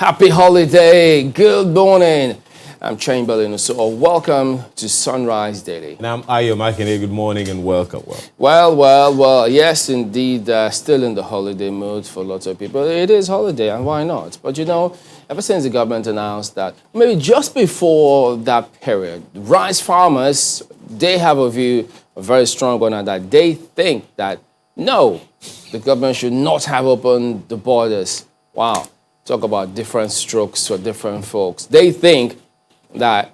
Happy holiday. Good morning. I'm Chamberlain. So welcome to Sunrise Daily. And I'm Ayo Makine. Good morning and welcome. Well. Yes, indeed. Still in the holiday mood for lots of people. It is holiday, and why not? But you know, ever since the government announced that, maybe just before that period, rice farmers, they have a view, a very strong one, and that they think that no, the government should not have opened the borders. Wow. Talk about different strokes for different folks. They think that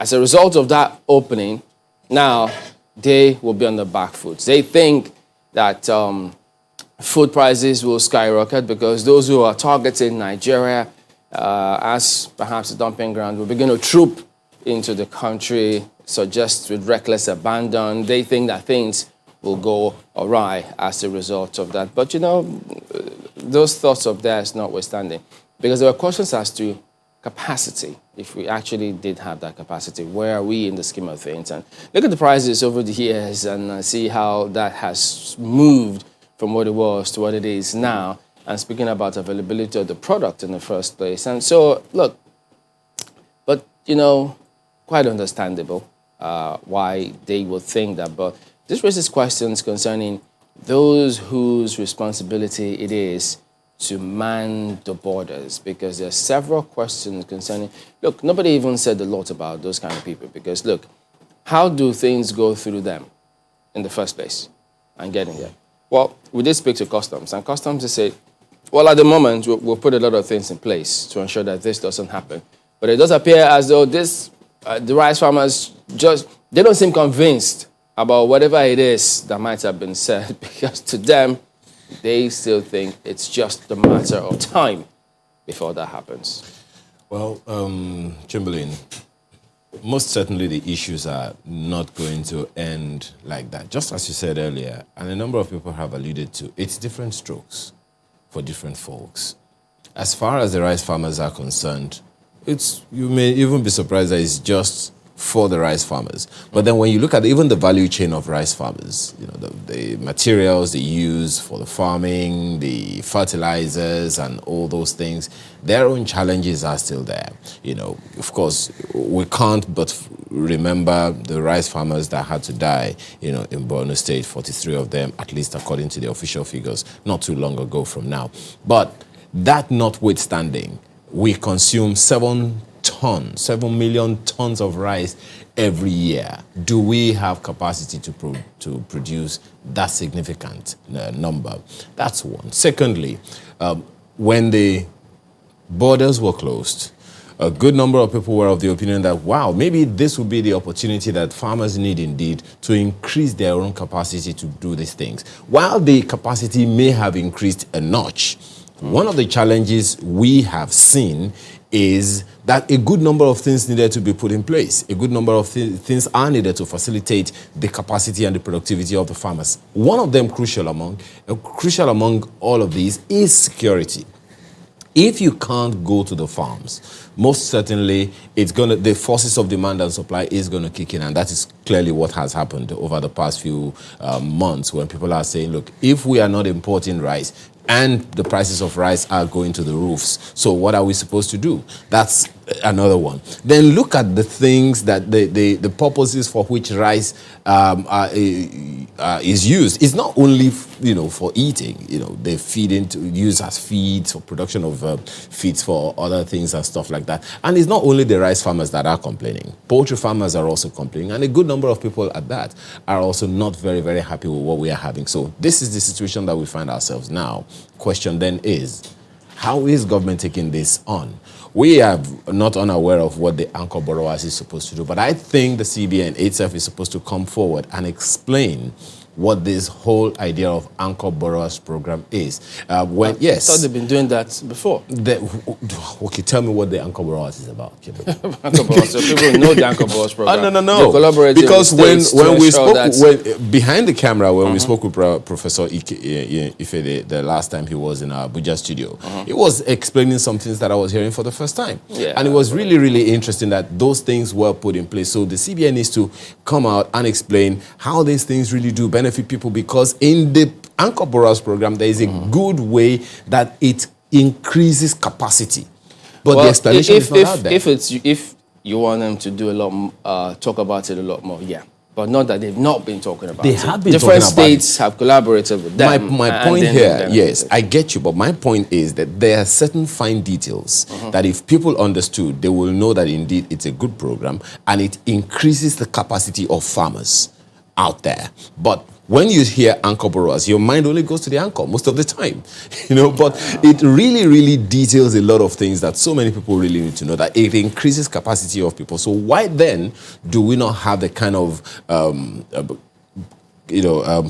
as a result of that opening, now they will be on the back foot. They think that food prices will skyrocket because those who are targeting Nigeria as perhaps a dumping ground will begin to troop into the country, so just with reckless abandon. They think that things will go awry as a result of that. But you know, those thoughts of theirs notwithstanding, because there were questions as to capacity, if we actually did have that capacity, where are we in the scheme of things? And look at the prices over the years and see how that has moved from what it was to what it is now, and speaking about availability of the product in the first place. And so, look, but you know, quite understandable why they would think that, but this raises questions concerning those whose responsibility it is to man the borders, because there are several questions concerning, look, nobody even said a lot about those kind of people, because look, how do things go through them in the first place and getting there? Well, we did speak to customs, and customs they say, well, at the moment, we'll put a lot of things in place to ensure that this doesn't happen. But it does appear as though this, the rice farmers they don't seem convinced about whatever it is that might have been said, because to them, they still think it's just a matter of time before that happens. Well, Chamberlain, most certainly the issues are not going to end like that. Just as you said earlier, and a number of people have alluded to, it's different strokes for different folks. As far as the rice farmers are concerned, you may even be surprised that it's just for the rice farmers. But then when you look at even the value chain of rice farmers, you know, the materials they use for the farming, the fertilizers and all those things, their own challenges are still there. You know, of course, we can't but remember the rice farmers that had to die, you know, in Borno State, 43 of them, at least according to the official figures, not too long ago from now. But that notwithstanding, we consume 7 million tons of rice every year. Do we have capacity to produce that significant number? That's one. Secondly, when the borders were closed, a good number of people were of the opinion that, wow, maybe this would be the opportunity that farmers need indeed to increase their own capacity to do these things. While the capacity may have increased a notch, one of the challenges we have seen is that a good number of things needed to be put in place. A good number of things are needed to facilitate the capacity and the productivity of the farmers. One of them, crucial among all of these, is security. If you can't go to the farms, most certainly the forces of demand and supply is going to kick in, and that is clearly what has happened over the past few months, when people are saying, look, if we are not importing rice, and the prices of rice are going to the roofs, so what are we supposed to do? That's another one. Then look at the things that the purposes for which rice is used. It's not only for eating. They use as feeds for production of feeds for other things and stuff like that. And it's not only the rice farmers that are complaining. Poultry farmers are also complaining, and a good number of people at that are also not very, very happy with what we are having. So this is the situation that we find ourselves now. Question then is, how is government taking this on? We are not unaware of what the anchor borrowers is supposed to do, but I think the CBN itself is supposed to come forward and explain what this whole idea of anchor borrowers program is. I thought they've been doing that before. Okay, tell me what the anchor borrowers is about. Anchor borrowers, so people know the anchor borrowers program. No. Because when we spoke behind the camera, when we spoke with Professor Ife the last time he was in our Abuja studio, he was explaining some things that I was hearing for the first time. Yeah. And it was really, really interesting that those things were put in place. So the CBN needs to come out and explain how these things really do benefit people, because in the anchor borrowers program, there is a good way that it increases capacity. But the Well, explanation is not out there. if you want them to do a lot, talk about it a lot more, yeah. But not that they've not been talking about it. They have been Different talking about states have collaborated with them. My and point then here, they've yes, I get you, but my point is that there are certain fine details that if people understood, they will know that indeed it's a good program and it increases the capacity of farmers out there. But when you hear anchor borrowers, your mind only goes to the anchor most of the time, but it really, really details a lot of things that so many people really need to know, that it increases capacity of people. So why then do we not have the kind of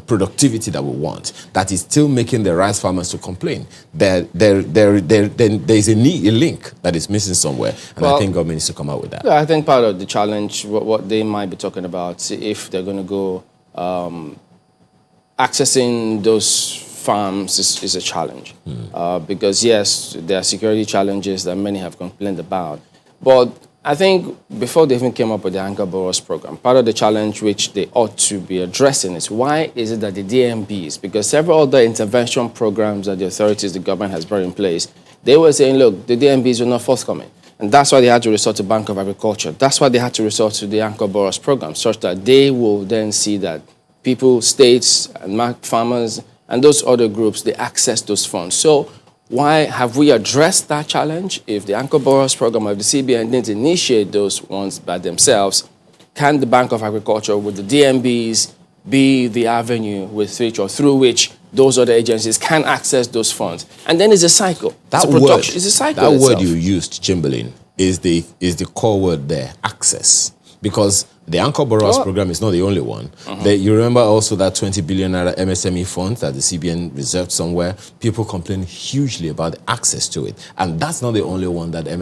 productivity that we want, that is still making the rice farmers to complain? There is a link that is missing somewhere, and I think government needs to come out with that. Yeah, I think part of the challenge, what they might be talking about, if they're going to go accessing those farms is a challenge. Because yes, there are security challenges that many have complained about. But I think before they even came up with the Anchor Borrowers program, part of the challenge which they ought to be addressing is why is it that the DMBs, because several other intervention programs that the authorities, the government has brought in place, they were saying, look, the DMBs were not forthcoming. And that's why they had to resort to Bank of Agriculture. That's why they had to resort to the Anchor Borrowers program, such that they will then see that people, states, and farmers, and those other groups, they access those funds. So why have we addressed that challenge? If the Anchor Borrowers program of the CBN didn't initiate those ones by themselves, can the Bank of Agriculture with the DMBs be the avenue through which those other agencies can access those funds? And then it's a cycle. It's a cycle. That itself. word you used, Chamberlain, is the core word there, access. Because the Anchor Borrowers program is not the only one. You remember also that 20 billion naira MSME fund that the CBN reserved somewhere. People complain hugely about the access to it, and that's not the only one that the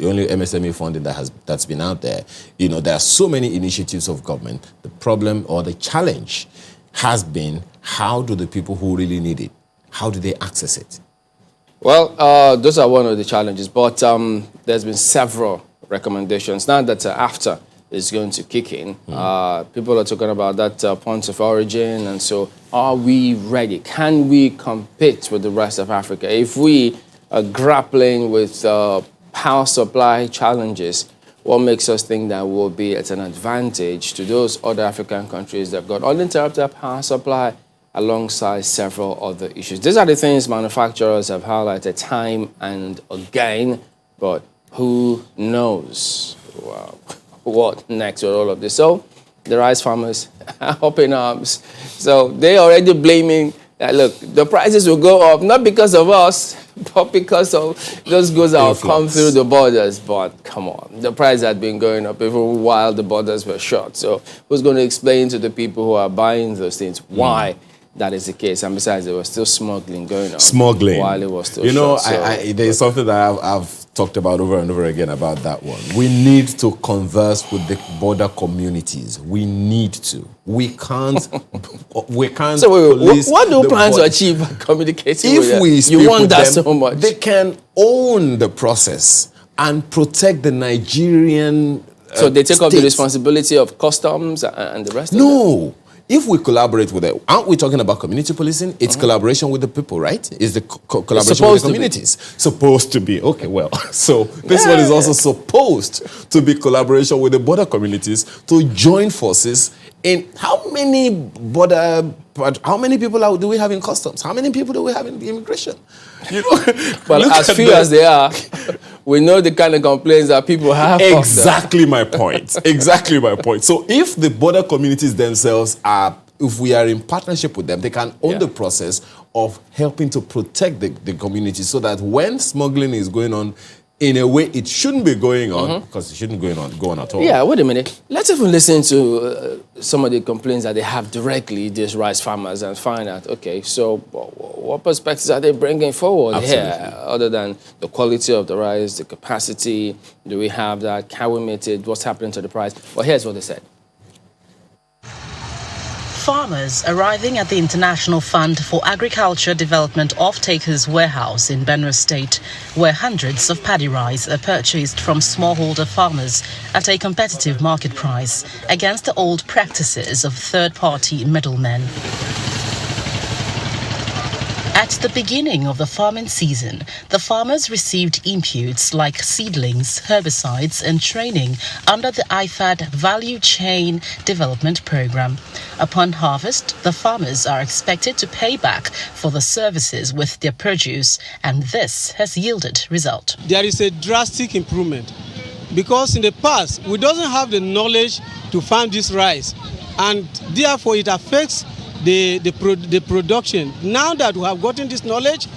only MSME funding that's been out there. There are so many initiatives of government. The problem or the challenge has been, how do the people who really need it, how do they access it? Well, those are one of the challenges, but there's been several recommendations now that after is going to kick in. People are talking about that points of origin, and so are we ready? Can we compete with the rest of Africa? If we are grappling with power supply challenges, what makes us think that we'll be at an advantage to those other African countries that have got uninterrupted power supply alongside several other issues? These are the things manufacturers have highlighted time and again, but who knows? Wow. What next with all of this? So the rice farmers are up in arms. So they're already blaming that, look, the prices will go up, not because of us, but because of those goods that will come through the borders. But come on, the price had been going up even while the borders were shut. So who's going to explain to the people who are buying those things why that is the case? And besides, there was still smuggling going on. Smuggling. While it was still shut. There's something that I've talked about over and over again about that one. We need to converse with the border communities. We need to. We can't. So what do you plan to achieve by communicating with them? If we speak you want with that them, so much. they can own the process and protect the Nigerian. So they take up the state. responsibility of customs and the rest of it? No. If we collaborate with them, aren't we talking about community policing? It's collaboration with the people, right? It's the collaboration with the communities. Supposed to be. Okay, well. So this one is also supposed to be collaboration with the border communities to join forces in how many people do we have in customs? How many people do we have in the immigration? But as few as they are, we know the kind of complaints that people have. Exactly my point. Exactly my point. So if the border communities themselves if we are in partnership with them, they can own the process of helping to protect the community so that when smuggling is going on, in a way it shouldn't be going on, because it shouldn't go on at all. Yeah, wait a minute. Let's even listen to some of the complaints that they have directly, these rice farmers, and find out, okay, so what perspectives are they bringing forward here, other than the quality of the rice, the capacity? Do we have that? Can we meet it? What's happening to the price? Well, here's what they said. Farmers arriving at the International Fund for Agriculture Development Off-Takers Warehouse in Benue State, where hundreds of paddy rice are purchased from smallholder farmers at a competitive market price against the old practices of third-party middlemen. At the beginning of the farming season, the farmers received inputs like seedlings, herbicides, and training under the IFAD Value Chain Development Program. Upon harvest, the farmers are expected to pay back for the services with their produce, and this has yielded result. There is a drastic improvement because in the past, we doesn't have the knowledge to farm this rice, and therefore it affects the production. Now that we have gotten this knowledge,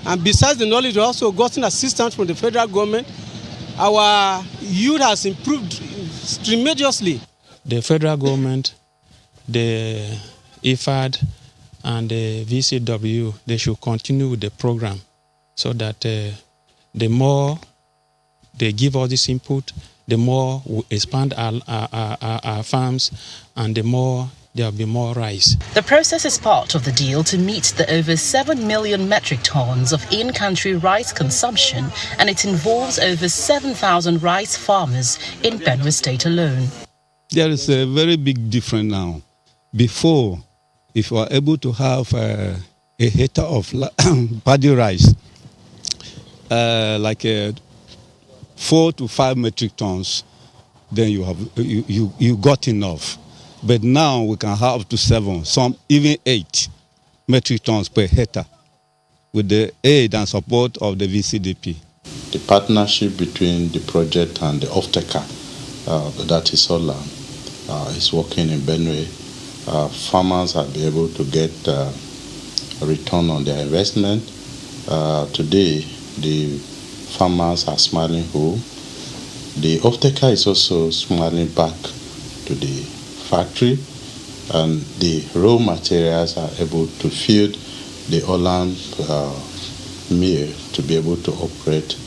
and besides the knowledge, we also gotten assistance from the federal government, our yield has improved tremendously. The federal government, the IFAD, and the VCW, they should continue with the program so that the more they give all this input, the more we expand our farms, and the more there will be more rice. The process is part of the deal to meet the over 7 million metric tons of in-country rice consumption, and it involves over 7,000 rice farmers in Benue State alone. There is a very big difference now. Before, if you are able to have a hectare of paddy rice, like 4 to 5 metric tons, then you got enough. But now we can have up to 7, some even 8 metric tons per hectare with the aid and support of the VCDP. The partnership between the project and the off-taker, that is Solar, is working in Benue. Farmers have been able to get a return on their investment. Today, the farmers are smiling whole. The off-taker is also smiling back to the factory, and the raw materials are able to feed the Holland mill to be able to operate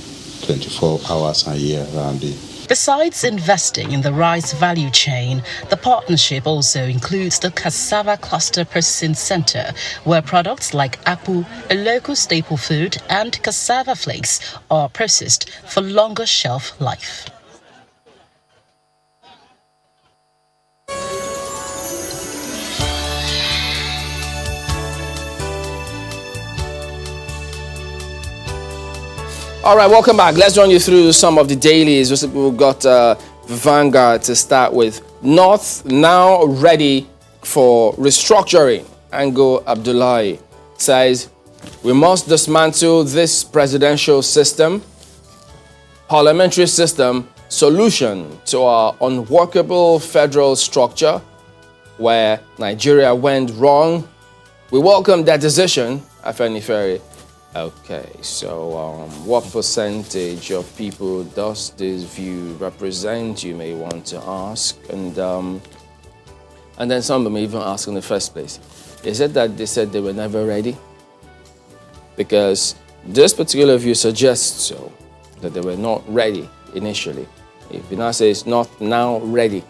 24 hours a year around it. Besides investing in the rice value chain, the partnership also includes the Cassava Cluster Processing Center, where products like akpu, a local staple food, and cassava flakes are processed for longer shelf life. All right, welcome back. Let's run you through some of the dailies. We've got Vanguard to start with. North now ready for restructuring. Ango Abdullahi says, we must dismantle this presidential system, parliamentary system, solution to our unworkable federal structure where Nigeria went wrong. We welcome that decision, Afenifere. Okay, so what percentage of people does this view represent, you may want to ask? And then some of them even ask in the first place. Is it that they said they were never ready? Because this particular view suggests so, that they were not ready initially. If you now say it's not now ready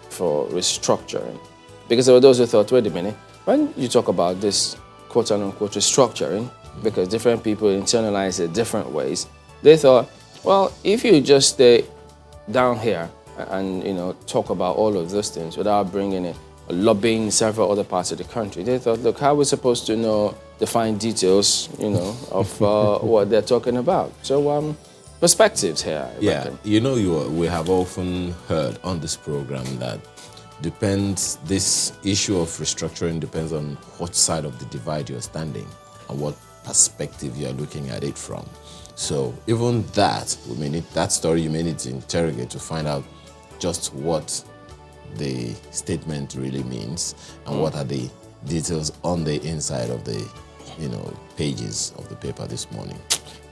for restructuring. Because there were those who thought, wait a minute, when you talk about this quote-unquote restructuring, because different people internalize it different ways, they thought, well, if you just stay down here and talk about all of those things without bringing in lobbying several other parts of the country, they thought, look, how are we supposed to know the fine details, of what they're talking about? So perspectives here. I reckon. We have often heard on this program that this issue of restructuring depends on what side of the divide you're standing and what perspective you're looking at it from. So even that, you may need to interrogate to find out just what the statement really means and what are the details on the inside of the pages of the paper this morning.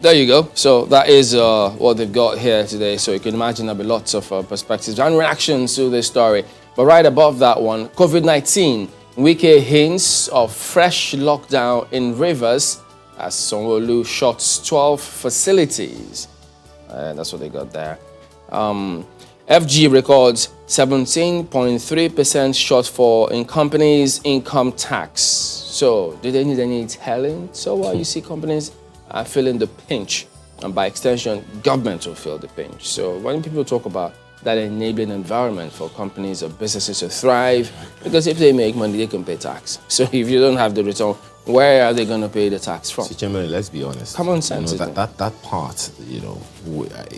There you go. So that is what they've got here today. So you can imagine there'll be lots of perspectives and reactions to this story. But right above that one, COVID-19, Wike hints of fresh lockdown in Rivers as Sanwo-Olu shuts 12 facilities. That's what they got there. FG records 17.3% shortfall in companies' income tax. So, do they need any telling? So, you see companies are feeling the pinch, and by extension, government will feel the pinch. So, when people talk about that enabling environment for companies or businesses to thrive. Because if they make money, they can pay tax. So if you don't have the return, where are they going to pay the tax from? See, Chairman, let's be honest. Common sense, You know, isn't it? that part,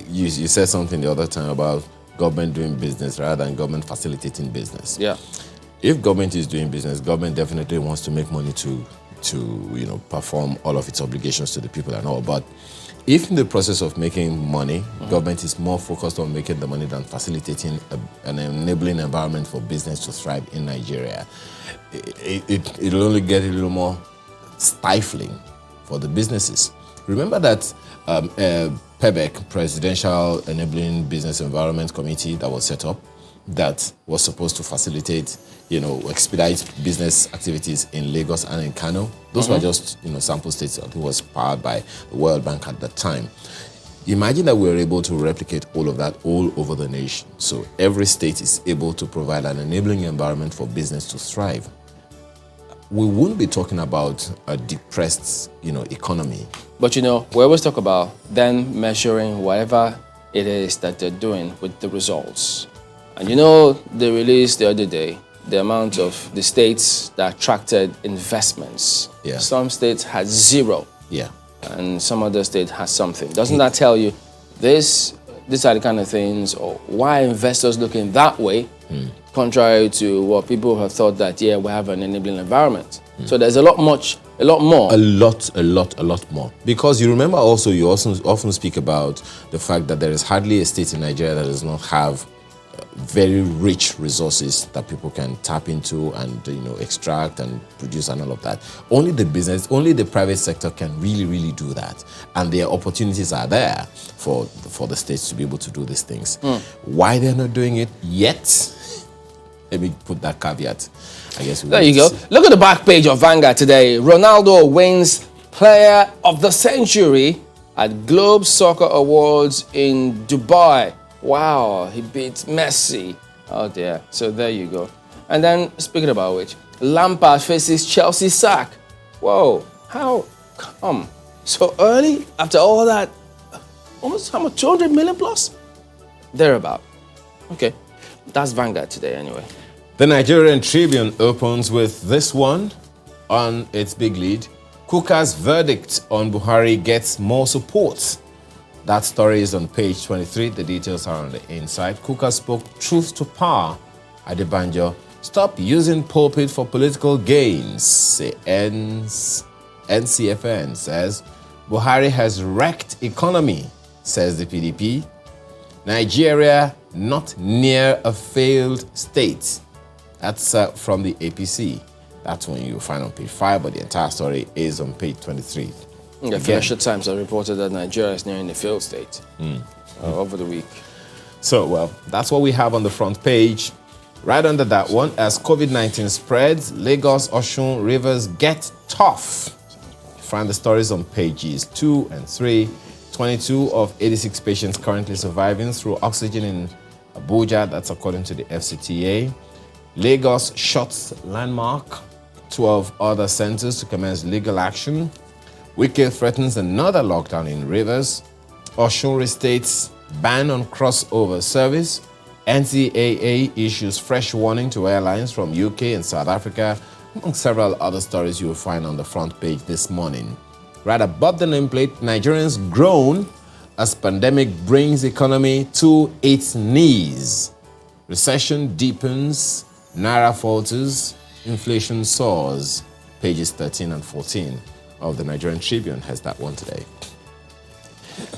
you said something the other time about government doing business rather than government facilitating business. Yeah. If government is doing business, government definitely wants to make money to perform all of its obligations to the people and all. But if in the process of making money, government is more focused on making the money than facilitating an enabling environment for business to thrive in Nigeria, it'll only get a little more stifling for the businesses. Remember that PEBEC, Presidential Enabling Business Environment Committee, that was set up, that was supposed to facilitate, expedite business activities in Lagos and in Kano. Those were just, sample states. It was powered by the World Bank at that time. Imagine that we were able to replicate all of that all over the nation. So every state is able to provide an enabling environment for business to thrive. We wouldn't be talking about a depressed, economy. But we always talk about them measuring whatever it is that they're doing with the results. And they released the other day the amount of the states that attracted investments. Yeah. Some states had 0. Yeah. And some other state has something. Doesn't that tell you these are the kind of things, or why investors looking that way, contrary to what people have thought that, we have an enabling environment. So there's a lot more. A lot more. Because you remember also, you also often speak about the fact that there is hardly a state in Nigeria that does not have very rich resources that people can tap into and extract and produce and all of that. Only the private sector can really do that, and their opportunities are there for the states to be able to do these things. Why they're not doing it yet? Let me put that caveat. I guess there you go. Look at the back page of Vanguard today. Ronaldo wins Player of the Century at Globe Soccer Awards in Dubai. Wow, he beat Messi. Oh dear. So there you go. And then, speaking about which, Lampard faces Chelsea sack. Whoa, how come? So early? After all that, almost how much? 200 million plus? Thereabout. Okay, that's Vanguard today anyway. The Nigerian Tribune opens with this one on its big lead. Kuka's verdict on Buhari gets more support. That story is on page 23. The details are on the inside. Kuka spoke truth to power. Adebanjo, stop using pulpit for political gains. NCFN says, Buhari has wrecked economy, says the PDP. Nigeria not near a failed state. That's from the APC. That's one you'll find on page 5, but the entire story is on page 23. The Financial Times have reported that Nigeria is nearing a failed state over the week. So, well, that's what we have on the front page. Right under that one, as COVID-19 spreads, Lagos, Osun, Rivers get tough. Find the stories on pages 2 and 3. 22 of 86 patients currently surviving through oxygen in Abuja. That's according to the FCTA. Lagos shuts landmark. 12 other centers to commence legal action. Wike threatens another lockdown in Rivers. Osun restates ban on crossover service. NCAA issues fresh warning to airlines from UK and South Africa, among several other stories you will find on the front page this morning. Right above the nameplate, Nigerians groan as pandemic brings economy to its knees. Recession deepens, Naira falters, inflation soars. Pages 13 and 14 of the Nigerian Tribune has that one today.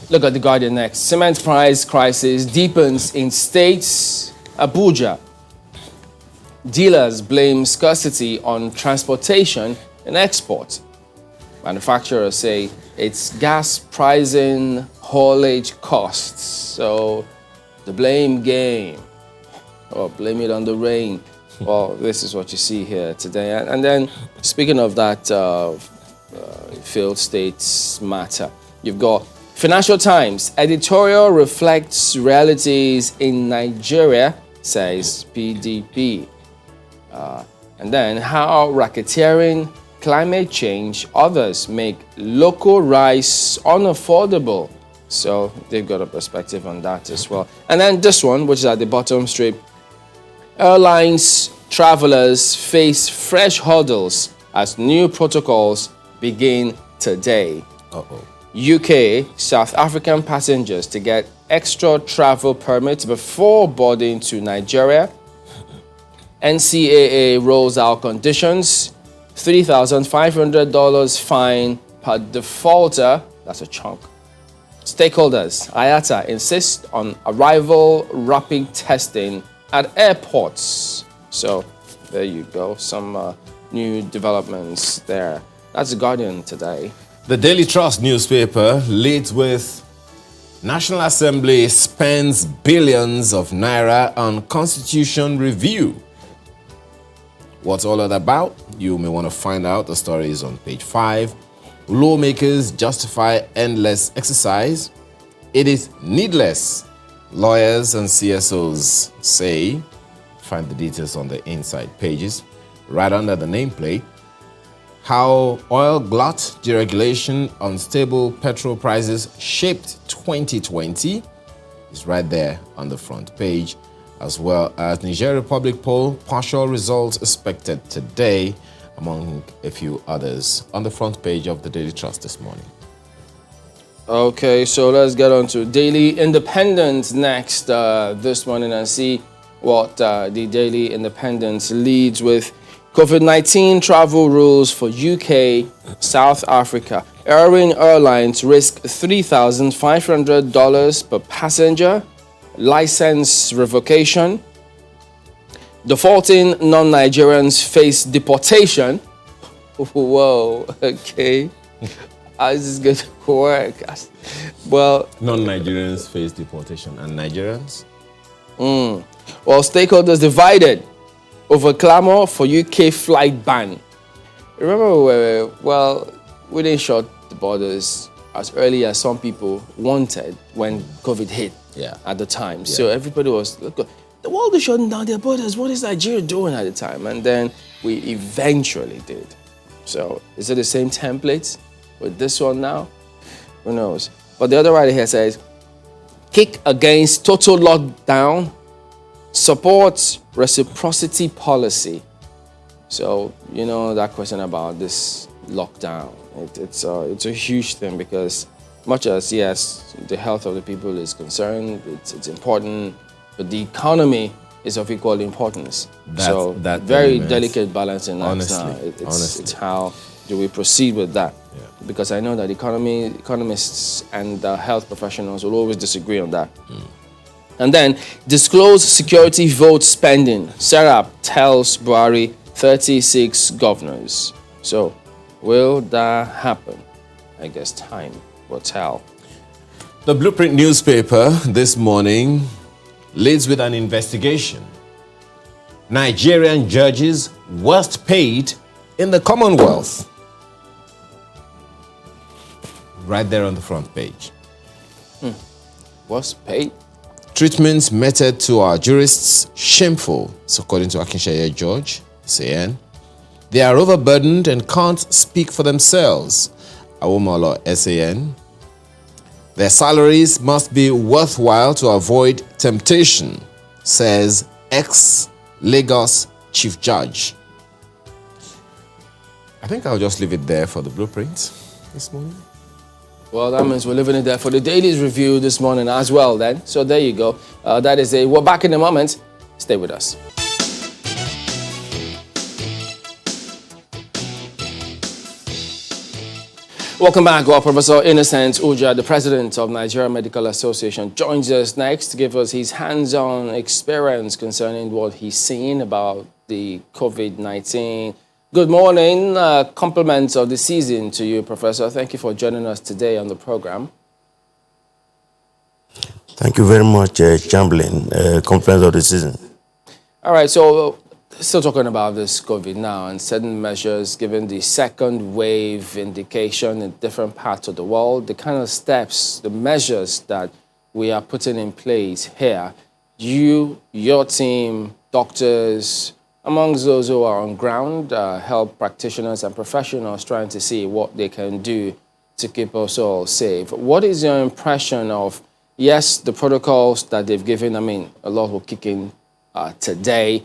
Look at the Guardian next. Cement price crisis deepens in states. Abuja. Dealers blame scarcity on transportation and export. Manufacturers say it's gas pricing, haulage costs. So the blame game. Or blame it on the rain. Well, this is what you see here today. And then, speaking of that failed states matter, you've got Financial Times. Editorial reflects realities in Nigeria, says PDP. And then, how racketeering, climate change, others make local rice unaffordable. So they've got a perspective on that as well. And then this one, which is at the bottom strip, airlines travelers face fresh hurdles as new protocols begin today. Uh-oh. UK, South African passengers to get extra travel permits before boarding to Nigeria. NCAA rolls out conditions, $3,500 fine per defaulter. That's a chunk. Stakeholders, IATA, insist on arrival rapid testing at airports. So there you go, some new developments there. That's The Guardian today. The Daily Trust newspaper leads with National Assembly spends billions of naira on constitution review. What's all that about? You may want to find out. The story is on page 5. Lawmakers justify endless exercise. It is needless, lawyers and CSOs say. Find the details on the inside pages. Right under the nameplate, how oil glut deregulation on stable petrol prices shaped 2020 is right there on the front page, as well as Niger Republic poll partial results expected today, among a few others, on the front page of the Daily Trust this morning. Okay, so let's get on to Daily Independent next this morning and see what the Daily Independent leads with. COVID-19 travel rules for UK, South Africa. Airlines risk $3,500 per passenger. License revocation. Defaulting non-Nigerians face deportation. Whoa, okay. How is this going to work? Well, Non-Nigerians face deportation, and Nigerians? Well, stakeholders divided over clamor for UK flight ban. Remember, we didn't shut the borders as early as some people wanted when COVID hit at the time. So everybody was, look, the world is shutting down their borders. What is Nigeria doing at the time? And then we eventually did. So is it the same template with this one now? Who knows? But the other writer here says, kick against total lockdown, supports reciprocity policy. So, you know, that question about this lockdown, it's a huge thing because much as, yes, the health of the people is concerned, it's important, but the economy is of equal importance. That very element, delicate balancing act now. It's how do we proceed with that? Yeah. Because I know that economists and health professionals will always disagree on that. And then, disclose security vote spending. Serap tells Buhari 36 governors. So, will that happen? I guess time will tell. The Blueprint newspaper this morning leads with an investigation. Nigerian judges worst paid in the Commonwealth. Right there on the front page. Worst paid? Treatments meted to our jurists shameful, according to Akinshaye George, SAN. They are overburdened and can't speak for themselves, Awomolo, SAN. Their salaries must be worthwhile to avoid temptation, says ex-Lagos Chief Judge. I think I'll just leave it there for the Blueprint this morning. Well, that means we're leaving it there for the Daily's review this morning as well then. So there you go. That is it. We're back in a moment. Stay with us. Welcome back. Well, Professor Innocent Uja, the president of Nigeria Medical Association, joins us next to give us his hands-on experience concerning what he's seen about the COVID-19. Good morning. Compliments of the season to you, Professor. Thank you for joining us today on the program. Thank you very much, Chamberlain. Compliments of the season. All right, so still talking about this COVID now and certain measures given the second wave indication in different parts of the world, the kind of steps, the measures that we are putting in place here. You, your team, doctors, amongst those who are on ground, health practitioners and professionals trying to see what they can do to keep us all safe. What is your impression of, yes, the protocols that they've given? I mean, a lot will kick in today.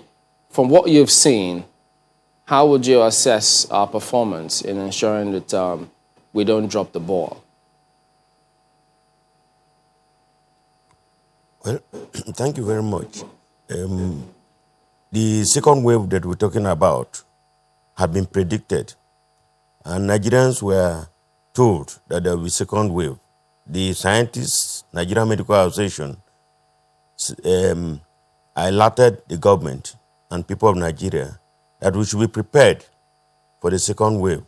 From what you've seen, how would you assess our performance in ensuring that we don't drop the ball? Well, thank you very much. The second wave that we're talking about had been predicted, and Nigerians were told that there will be second wave. The scientists, Nigerian Medical Association, alerted the government and people of Nigeria that we should be prepared for the second wave.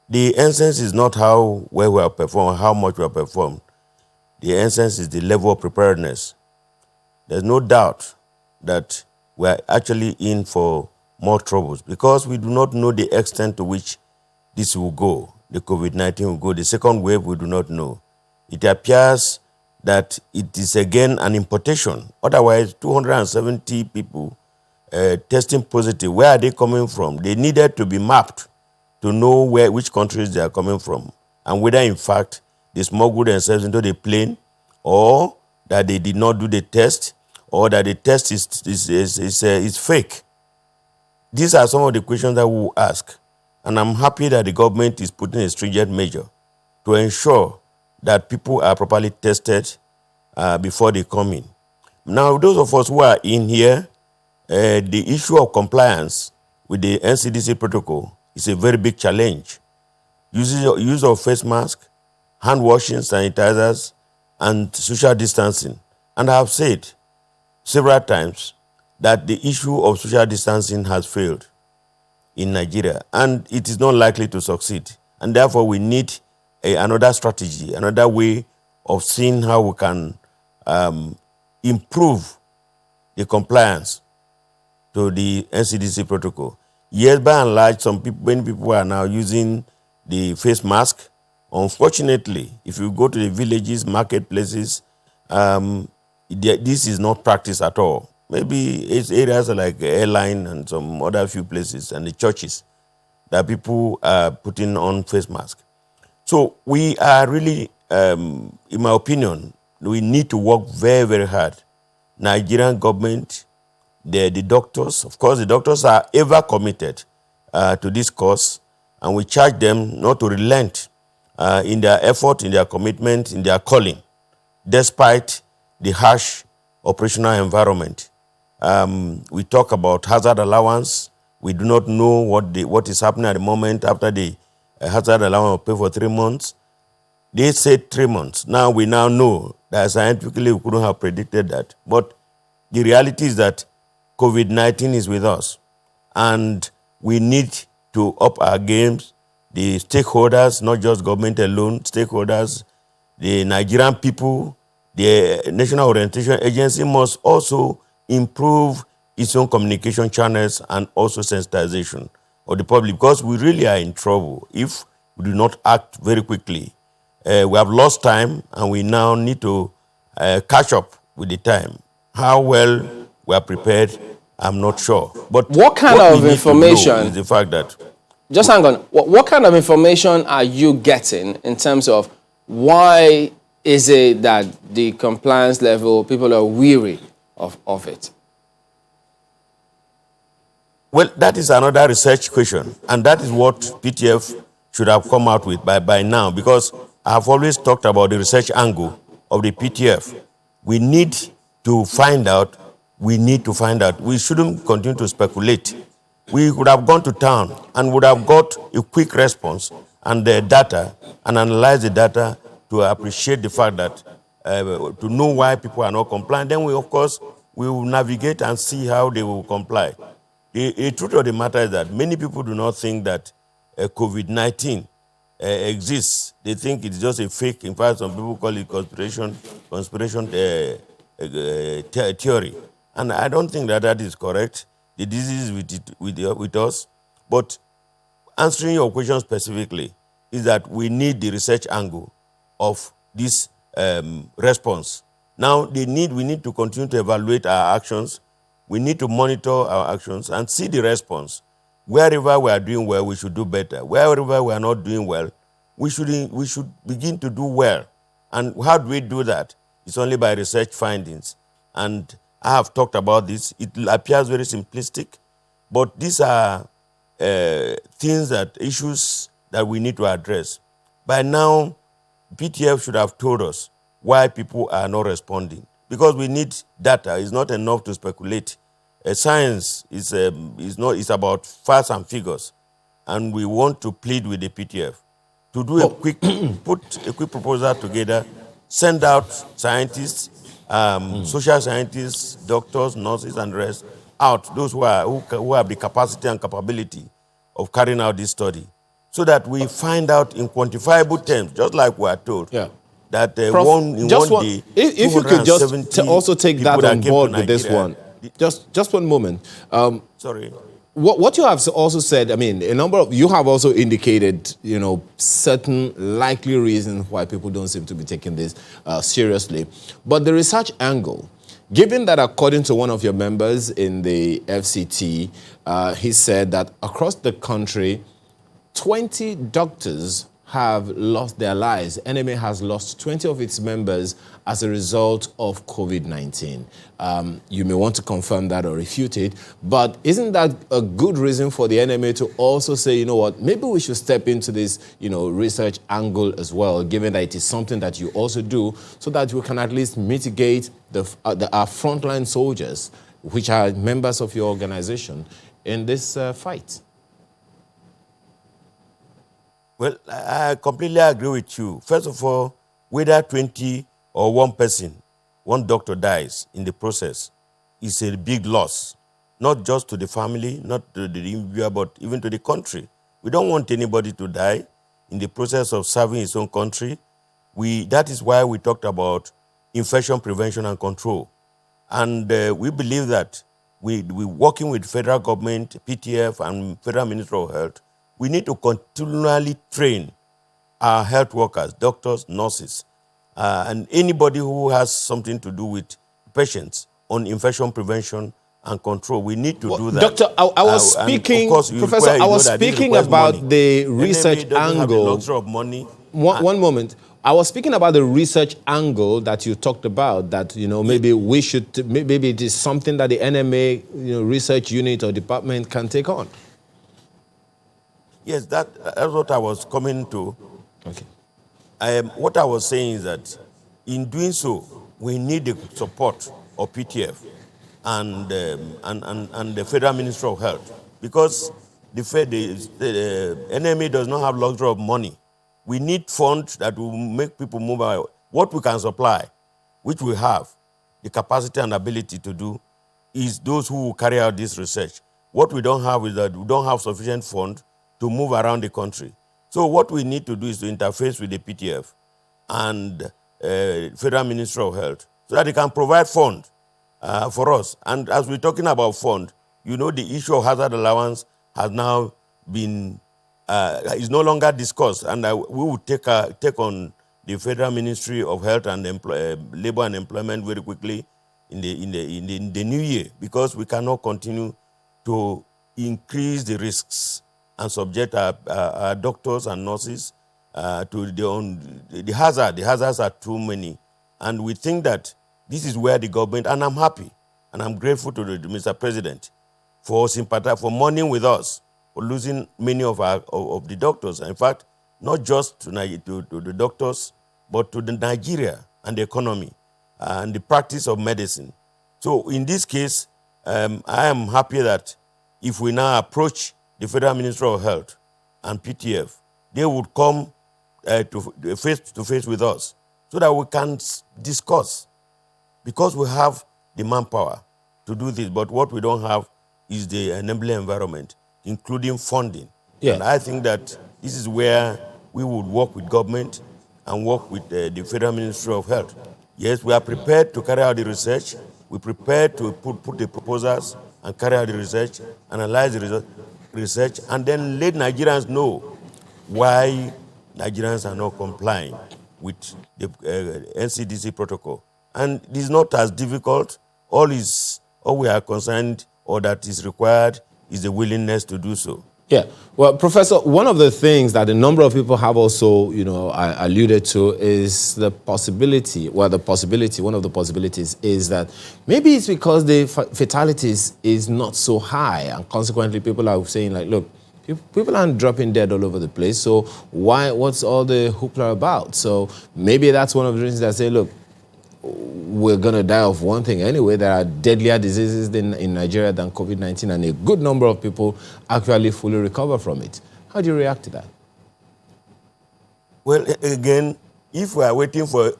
The essence is not how well we have performed, how much we have performed. The essence is the level of preparedness. There's no doubt that we are actually in for more troubles because we do not know the extent to which this will go, the COVID-19 will go. The second wave, we do not know. It appears that it is again an importation. Otherwise, 270 people testing positive. Where are they coming from? They needed to be mapped to know which countries they are coming from and whether, in fact, they smuggled themselves into the plane or that they did not do the test or that the test is fake. These are some of the questions that we will ask. And I'm happy that the government is putting a stringent measure to ensure that people are properly tested before they come in. Now, those of us who are in here, the issue of compliance with the NCDC protocol is a very big challenge. Use of face mask, hand washing, sanitizers, and social distancing. And I have said several times that the issue of social distancing has failed in Nigeria, and it is not likely to succeed. And therefore, we need another strategy, another way of seeing how we can improve the compliance to the NCDC protocol. Yes, by and large, many people are now using the face mask. Unfortunately, if you go to the villages, marketplaces, this is not practiced at all. Maybe it's areas like airline and some other few places and the churches that people are putting on face masks. So we are really, in my opinion, we need to work very, very hard. Nigerian government, the doctors, of course, the doctors are ever committed to this cause, and we charge them not to relent in their effort, in their commitment, in their calling, despite the harsh operational environment. We talk about hazard allowance. We do not know what is happening at the moment after the hazard allowance was paid for 3 months. They said 3 months. Now we now know that scientifically we couldn't have predicted that. But the reality is that COVID-19 is with us, and we need to up our games. The stakeholders, not just government alone, stakeholders, the Nigerian people, the National Orientation Agency must also improve its own communication channels and also sensitization of the public, because we really are in trouble if we do not act very quickly. We have lost time, and we now need to catch up with the time. How well we are prepared, I'm not sure. But what kind of information is the fact that... Just hang on. What kind of information are you getting in terms of why is it that the compliance level, people are weary of it? Well, that is another research question, and that is what PTF should have come out with by now, because I have always talked about the research angle of the PTF. We need to find out. We shouldn't continue to speculate. We could have gone to town and would have got a quick response and the data and analyze the data to appreciate the fact that, to know why people are not complying. Then we, of course, we will navigate and see how they will comply. The truth of the matter is that many people do not think that COVID-19 exists. They think it's just a fake. In fact, some people call it conspiracy theory. And I don't think that is correct. The disease is with us. But answering your question specifically is that we need the research angle of this response. Now, we need to continue to evaluate our actions. We need to monitor our actions and see the response. Wherever we are doing well, we should do better. Wherever we are not doing well, we should begin to do well. And how do we do that? It's only by research findings. And I have talked about this. It appears very simplistic, but these are issues that we need to address. By now, PTF should have told us why people are not responding, because we need data. It's not enough to speculate. Science is about facts and figures, and we want to plead with the PTF to do put a quick proposal together, send out scientists, social scientists, doctors, nurses, and the rest out, those who have the capacity and capability of carrying out this study, so that we find out in quantifiable terms, just like we are told, that Prof, one day, if you could just also take that on board with this one. Just one moment. Sorry. What you have also said, I mean, you have also indicated, certain likely reasons why people don't seem to be taking this seriously. But the research angle, given that according to one of your members in the FCT, he said that across the country, 20 doctors have lost their lives. NMA has lost 20 of its members as a result of COVID-19. You may want to confirm that or refute it, but isn't that a good reason for the NMA to also say, you know what, maybe we should step into this, research angle as well, given that it is something that you also do, so that we can at least mitigate our frontline soldiers, which are members of your organization, in this fight? Well, I completely agree with you. First of all, whether 20 or one person, one doctor dies in the process, is a big loss, not just to the family, not to the individual, but even to the country. We don't want anybody to die in the process of serving his own country. That is why we talked about infection prevention and control. And we believe that we working with federal government, PTF, and Federal Ministry of Health, we need to continually train our health workers, doctors, nurses, and anybody who has something to do with patients on infection prevention and control. We need to do that. Doctor, I was speaking, Professor, I was speaking about money. the research angle. Of money. One moment. I was speaking about the research angle that you talked about, that, maybe maybe it is something that the NMA research unit or department can take on. Yes, that's what I was coming to. Okay. What I was saying is that in doing so, we need the support of PTF and the Federal Ministry of Health, because the NMA does not have luxury of money. We need funds that will make people move out. What we can supply, which we have the capacity and ability to do, is those who will carry out this research. What we don't have is that we don't have sufficient funds to move around the country. So what we need to do is to interface with the PTF and Federal Ministry of Health, so that they can provide funds for us. And as we're talking about fund, the issue of hazard allowance has now been, is no longer discussed. And we will take on the Federal Ministry of Health and Labor and Employment very quickly in the new year, because we cannot continue to increase the risks and subject our doctors and nurses to the hazard. The hazards are too many. And we think that this is where the government, and I'm happy, and I'm grateful to Mr. President for mourning with us, for losing many of the doctors. In fact, not just to the doctors, but to the Nigeria and the economy and the practice of medicine. So in this case, I am happy that if we now approach the Federal Ministry of Health and PTF, they would come face to face with us, so that we can discuss, because we have the manpower to do this, but what we don't have is the enabling environment, including funding. Yeah. And I think that this is where we would work with government and work with the Federal Ministry of Health. Yes, we are prepared to carry out the research. We're prepared to put the proposals and carry out the research, analyze the research, and then let Nigerians know why Nigerians are not complying with the NCDC protocol. And it is not as difficult. All we are concerned, or that is required, is the willingness to do so. Yeah. Well, Professor, one of the things that a number of people have also, alluded to is the possibility, one of the possibilities is that maybe it's because the fatalities is not so high, and consequently people are saying like, look, people aren't dropping dead all over the place, so what's all the hoopla about? So maybe that's one of the reasons that say, look, we're going to die of one thing anyway. There are deadlier diseases in Nigeria than COVID-19, and a good number of people actually fully recover from it. How do you react to that? Well, again, if we are waiting for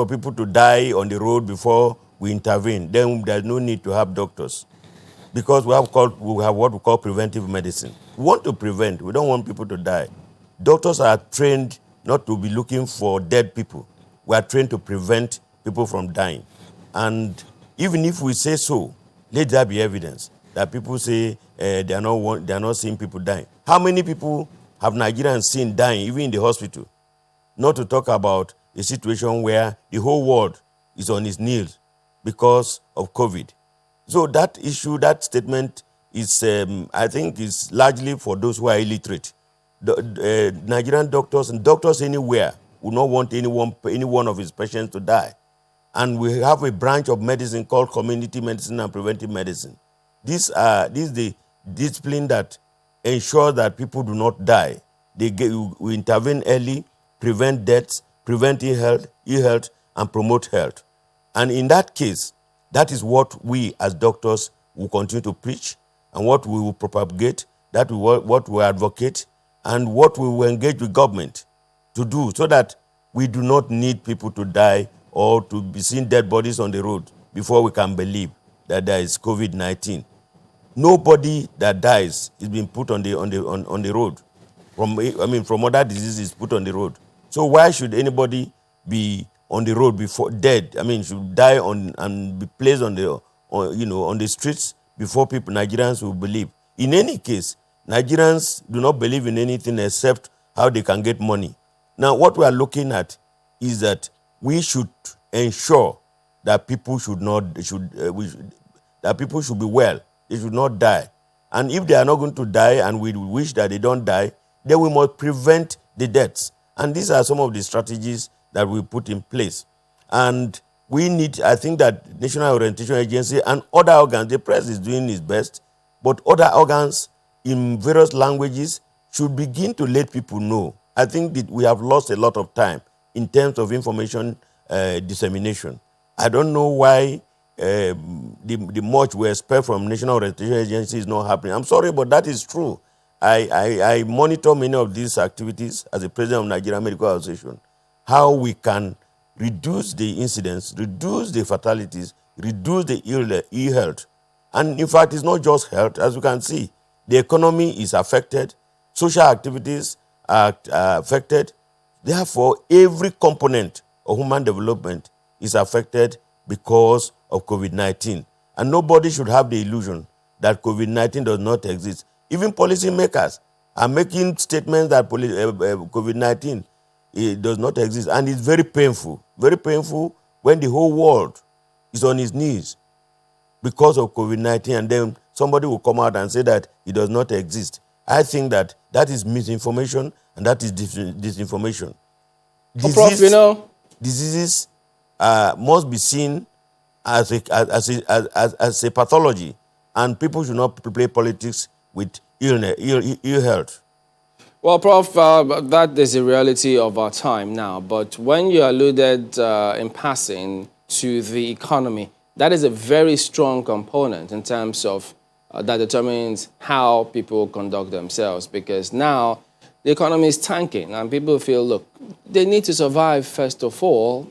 people to die on the road before we intervene, then there's no need to have doctors, because we have what we call preventive medicine. We want to prevent. We don't want people to die. Doctors are trained not to be looking for dead people. We are trained to prevent people from dying. And even if we say so, let there be evidence that people say they are not seeing people dying. How many people have Nigerians seen dying, even in the hospital? Not to talk about a situation where the whole world is on its knees because of COVID. So that issue, that statement is, I think, is largely for those who are illiterate. Nigerian doctors and doctors anywhere would not want any one of his patients to die. And we have a branch of medicine called community medicine and preventive medicine. This is the discipline that ensures that people do not die. We intervene early, prevent deaths, prevent ill health, and promote health. And in that case, that is what we as doctors will continue to preach, and what we will propagate, what we advocate, and what we will engage with government to do, so that we do not need people to die or to be seeing dead bodies on the road before we can believe that there is COVID-19. Nobody that dies is being put on the road from other diseases put on the road. So why should anybody be on the road before dead? Should die and be placed on the streets before Nigerians will believe. In any case, Nigerians do not believe in anything except how they can get money. Now, what we are looking at is that we should ensure that people should be well. They should not die. And if they are not going to die, and we wish that they don't die, then we must prevent the deaths. And these are some of the strategies that we put in place. And I think that National Orientation Agency and other organs, the press is doing its best, but other organs in various languages should begin to let people know. I think that we have lost a lot of time in terms of information dissemination. I don't know why the much we expect from National Orientation Agency is not happening. I'm sorry, but that is true. I monitor many of these activities as the president of Nigerian Medical Association, how we can reduce the incidence, reduce the fatalities, reduce the ill health. And in fact, it's not just health. As you can see, the economy is affected, social activities are affected. Therefore, every component of human development is affected because of COVID-19. And nobody should have the illusion that COVID-19 does not exist. Even policymakers are making statements that COVID-19 does not exist. And it's very painful when the whole world is on its knees because of COVID-19, and then somebody will come out and say that it does not exist. I think that is misinformation, and that is disinformation. Diseases must be seen as a pathology, and people should not play politics with ill health. Well, Prof, that is a reality of our time now. But when you alluded in passing to the economy, that is a very strong component in terms of that determines how people conduct themselves. Because now the economy is tanking and people feel, look, they need to survive first of all.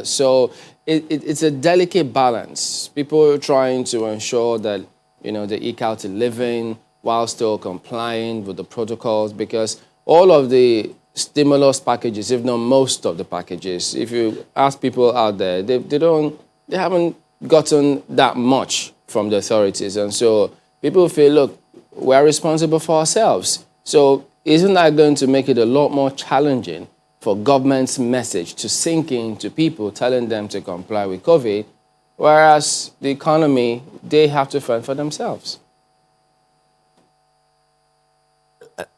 So it's a delicate balance. People are trying to ensure that, they eke out a living while still complying with the protocols, because all of the stimulus packages, if not most of the packages, if you ask people out there, they haven't gotten that much from the authorities. And so people feel, look, we're responsible for ourselves. So isn't that going to make it a lot more challenging for government's message to sink into people, telling them to comply with COVID, whereas the economy, they have to fend for themselves?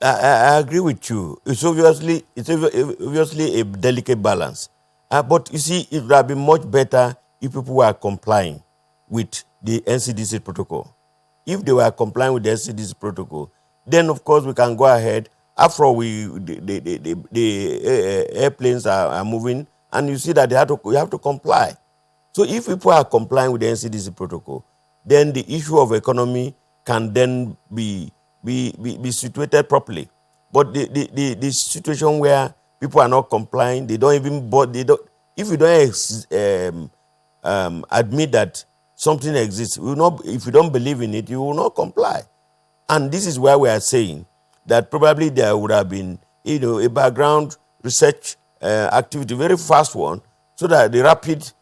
I agree with you. It's obviously a delicate balance. But you see, it would have been much better if people were complying with the NCDC protocol. If they were complying with the NCDC protocol, then of course we can go ahead. After all, the airplanes are moving, and you see that you have to comply. So if people are complying with the NCDC protocol, then the issue of economy can then be situated properly. But the situation where people are not complying, they don't even if you don't admit that something exists, if you don't believe in it, you will not comply. And this is why we are saying that probably there would have been a background research activity, very fast one, so that the rapid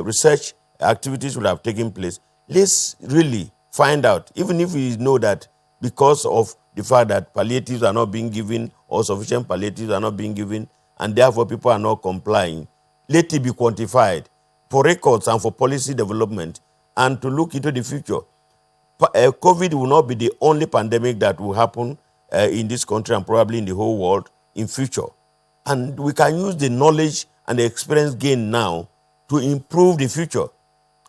research activities would have taken place. Let's really find out, even if we know that because of the fact that palliatives are not being given or sufficient palliatives are not being given, and therefore people are not complying, let it be quantified for records and for policy development and to look into the future. COVID will not be the only pandemic that will happen in this country and probably in the whole world in future. And we can use the knowledge and the experience gained now to improve the future,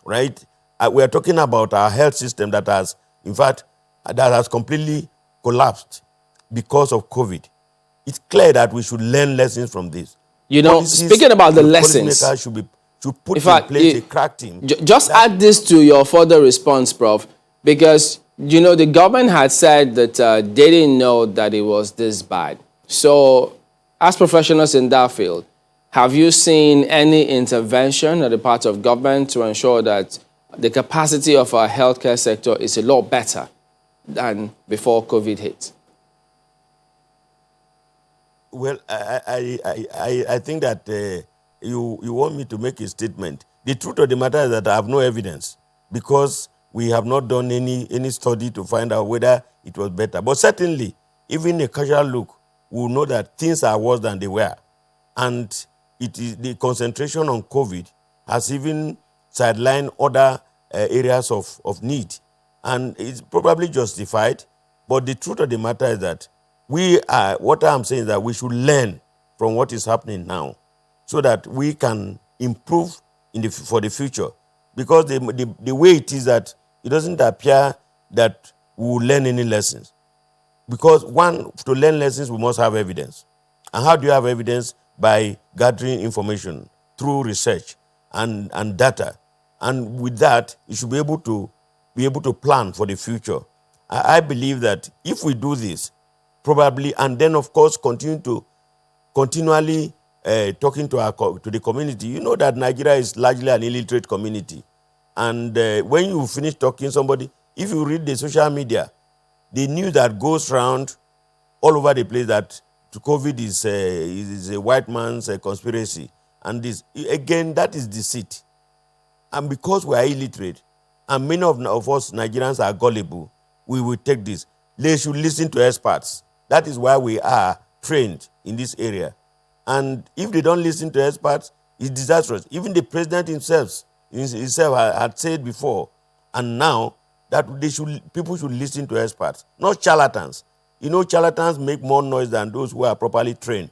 right? We are talking about our health system that has, in fact, that has completely collapsed because of COVID. It's clear that we should learn lessons from this. You know, speaking about the lessons, should put in place a crack team. Just add this to your further response, Prof, because, you know, the government had said that they didn't know that it was this bad. So, as professionals in that field, have you seen any intervention on the part of government to ensure that the capacity of our healthcare sector is a lot better than before COVID hit? Well, I think that you want me to make a statement. The truth of the matter is that I have no evidence because we have not done any study to find out whether it was better. But certainly, even a casual look will know that things are worse than they were. And it is the concentration on COVID has even sidelined other areas of need. And it's probably justified. But the truth of the matter is that what I'm saying is that we should learn from what is happening now so that we can improve for the future. Because the way it is that it doesn't appear that we will learn any lessons. Because to learn lessons, we must have evidence. And how do you have evidence? By gathering information through research and data. And with that, you should be able to plan for the future. I believe that if we do this, probably, and then of course continually talking to the community. You know that Nigeria is largely an illiterate community. And when you finish talking somebody, if you read the social media, the news that goes around all over the place that COVID is a white man's conspiracy. And this, again, that is deceit. And because we are illiterate, and many of us Nigerians are gullible, we will take this. They should listen to experts. That is why we are trained in this area. And if they don't listen to experts, it's disastrous. Even the president himself had said before, and now, that people should listen to experts, not charlatans. You know, charlatans make more noise than those who are properly trained.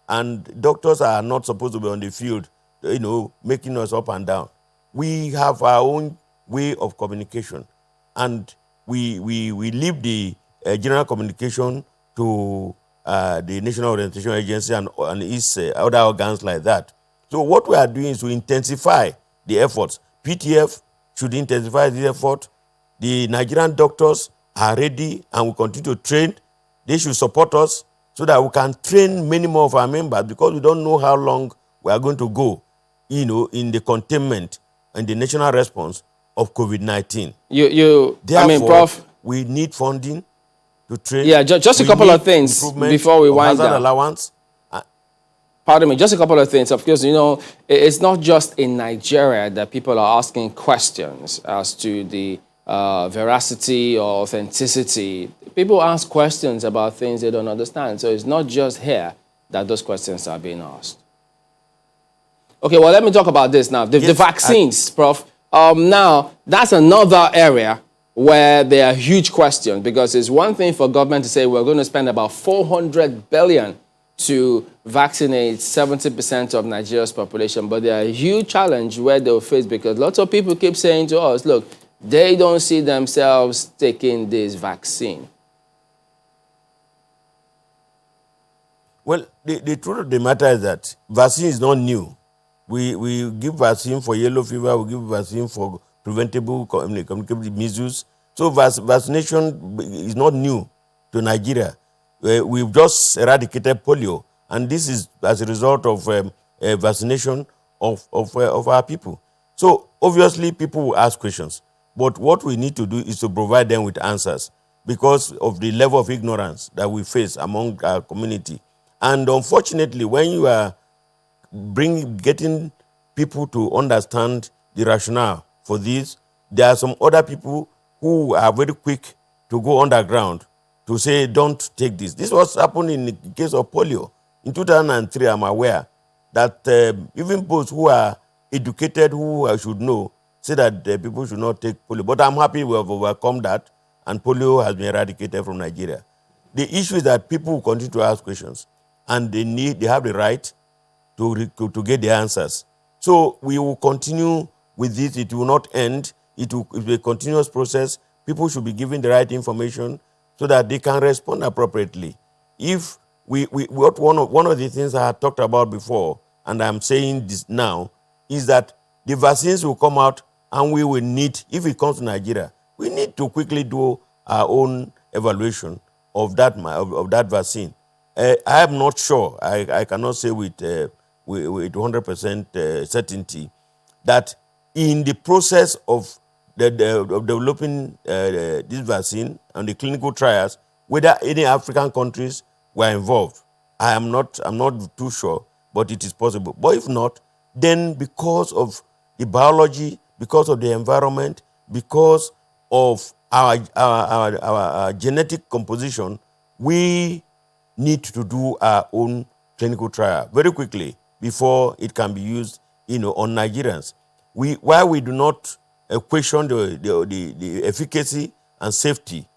And doctors are not supposed to be on the field, you know, making us up and down. We have our own way of communication. And we leave the general communication to the National Orientation Agency and its other organs like that. So what we are doing is to intensify the efforts. PTF should intensify the effort. The Nigerian doctors are ready and will continue to train. They should support us so that we can train many more of our members because we don't know how long we are going to go, you know, in the containment and the national response of COVID-19. Therefore, Prof, we need funding to train. Yeah, just a couple of things before we wind down. Allowance. Pardon me, just a couple of things. Of course, you know, it's not just in Nigeria that people are asking questions as to the veracity or authenticity. People ask questions about things they don't understand. So it's not just here that those questions are being asked. Okay, well, let me talk about this now. The vaccines, Prof. Now, that's another area where there are huge questions, because it's one thing for government to say we're going to spend about 400 billion to vaccinate 70% of Nigeria's population, but there are a huge challenge where they'll face, because lots of people keep saying to us, look, they don't see themselves taking this vaccine. Well, the truth of the matter is that vaccine is not new. We give vaccine for yellow fever, we give vaccine for preventable communicable measles. So vaccination is not new to Nigeria. We've just eradicated polio, and this is as a result of vaccination of our people. So obviously people will ask questions, but what we need to do is to provide them with answers because of the level of ignorance that we face among our community. And unfortunately, when you are getting people to understand the rationale for this, there are some other people who are very quick to go underground to say, don't take this. This was happening in the case of polio. In 2003, I'm aware that even those who are educated, who should know, say that people should not take polio. But I'm happy we have overcome that, and polio has been eradicated from Nigeria. The issue is that people will continue to ask questions, and they have the right to get the answers. So we will continue with this. It will not end. It will be a continuous process. People should be given the right information so that they can respond appropriately. If one of the things I had talked about before, and I'm saying this now, is that the vaccines will come out, and we will need, if it comes to Nigeria, we need to quickly do our own evaluation of that vaccine. I am not sure. I cannot say with 100% certainty that in the process of developing this vaccine and the clinical trials, whether any African countries were involved. I'm not too sure, but it is possible. But if not, then because of the biology, because of the environment, because of our genetic composition, we need to do our own clinical trial very quickly before it can be used, on Nigerians. While we do not question the efficacy and safety,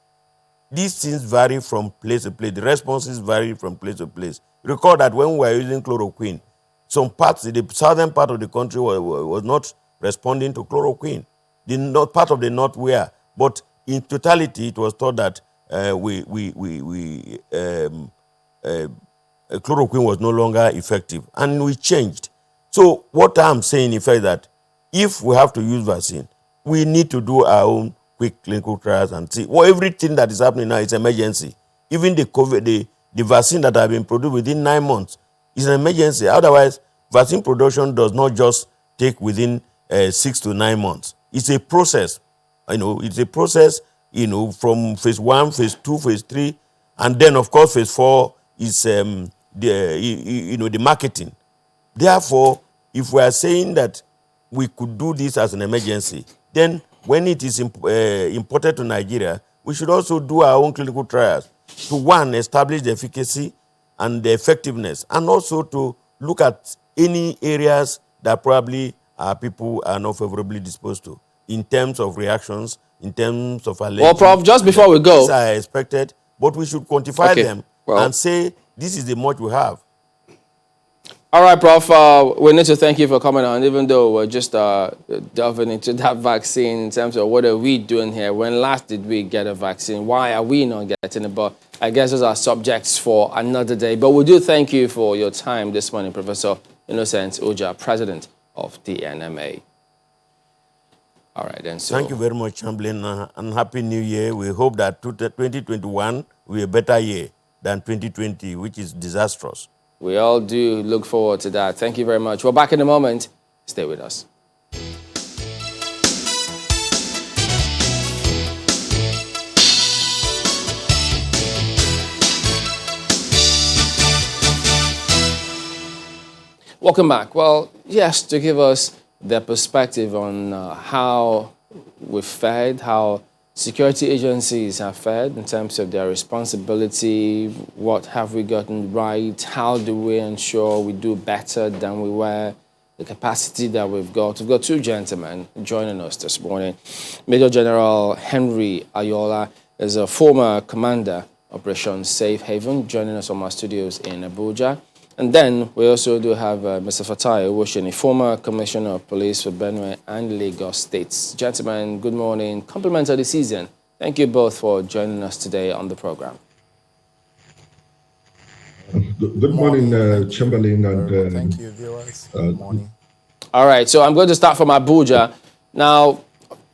these things vary from place to place. The responses vary from place to place. Recall that when we were using chloroquine, some parts, the southern part of the country was not responding to chloroquine. The north part of the north were, but in totality, it was thought that chloroquine was no longer effective, and we changed. So what I'm saying, in fact, that if we have to use vaccine, we need to do our own quick clinical trials and see. Well, everything that is happening now is emergency. Even the COVID, the vaccine that have been produced within 9 months is an emergency. Otherwise, vaccine production does not just take within 6 to 9 months. It's a process. It's a process. From phase 1, phase 2, phase 3, and then of course phase 4 is the marketing. Therefore, if we are saying that we could do this as an emergency, then when it is imported to Nigeria, we should also do our own clinical trials to, one, establish the efficacy and the effectiveness, and also to look at any areas that probably our people are not favorably disposed to in terms of reactions, in terms of allergy. Well, Prof, just before we go, these are expected, but we should quantify them and say this is the much we have. All right, Prof, we need to thank you for coming on, even though we're just delving into that vaccine in terms of what are we doing here. When last did we get a vaccine? Why are we not getting it? But I guess those are subjects for another day. But we do thank you for your time this morning, Professor Innocent Oja, President of the NMA. All right, then. So thank you very much, Chamberlain, and Happy New Year. We hope that 2021 will be a better year than 2020, which is disastrous. We all do look forward to that. Thank you very much. We're back in a moment. Stay with us. Welcome back. Well, yes, to give us the perspective on how we've fared, how security agencies have fared in terms of their responsibility, what have we gotten right, how do we ensure we do better than we were the capacity that we've got. We've got two gentlemen joining us this morning. Major General Henry Ayola is a former commander, Operation Safe Haven, joining us from our studios in Abuja. And then we also do have Mr. Fatai Owoseni, former Commissioner of Police for Benue and Lagos States. Gentlemen, good morning. Compliments of the season. Thank you both for joining us today on the program. Good morning, Chamberlain, and thank you, viewers. Good morning. All right, so I'm going to start from Abuja. Now,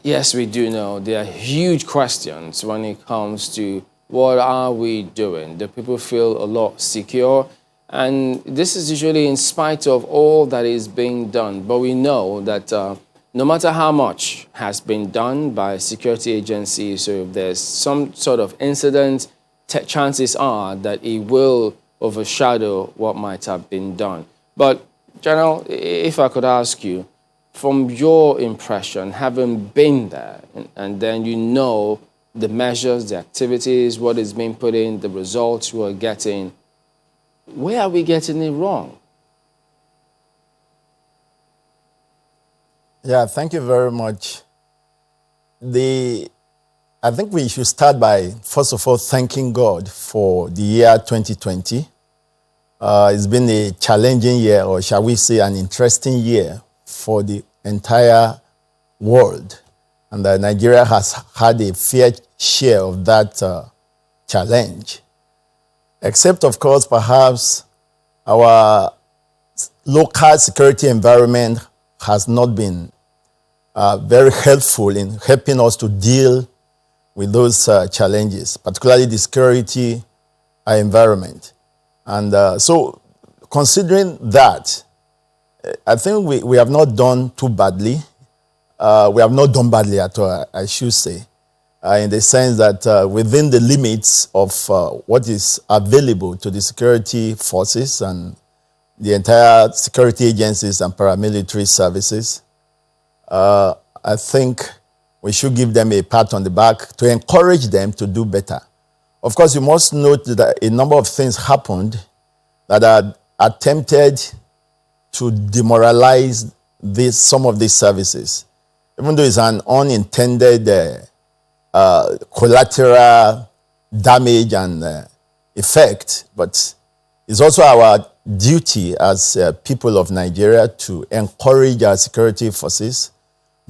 yes, we do know there are huge questions when it comes to what are we doing. Do people feel a lot secure? And this is usually in spite of all that is being done. But we know that no matter how much has been done by security agencies, so if there's some sort of incident, chances are that it will overshadow what might have been done. But, General, if I could ask you, from your impression, having been there, and then you know the measures, the activities, what is being put in, the results we're getting, where are we getting it wrong? Yeah, thank you very much. I think we should start by, first of all, thanking God for the year 2020. It's been a challenging year, or shall we say an interesting year for the entire world. And Nigeria has had a fair share of that challenge. Except, of course, perhaps our local security environment has not been very helpful in helping us to deal with those challenges, particularly the security environment. And so considering that, I think we have not done too badly. We have not done badly at all, I should say, in the sense that within the limits of what is available to the security forces and the entire security agencies and paramilitary services, I think we should give them a pat on the back to encourage them to do better. Of course, you must note that a number of things happened that are attempted to demoralize some of these services, even though it's an unintended collateral damage and effect, but it's also our duty as people of Nigeria to encourage our security forces,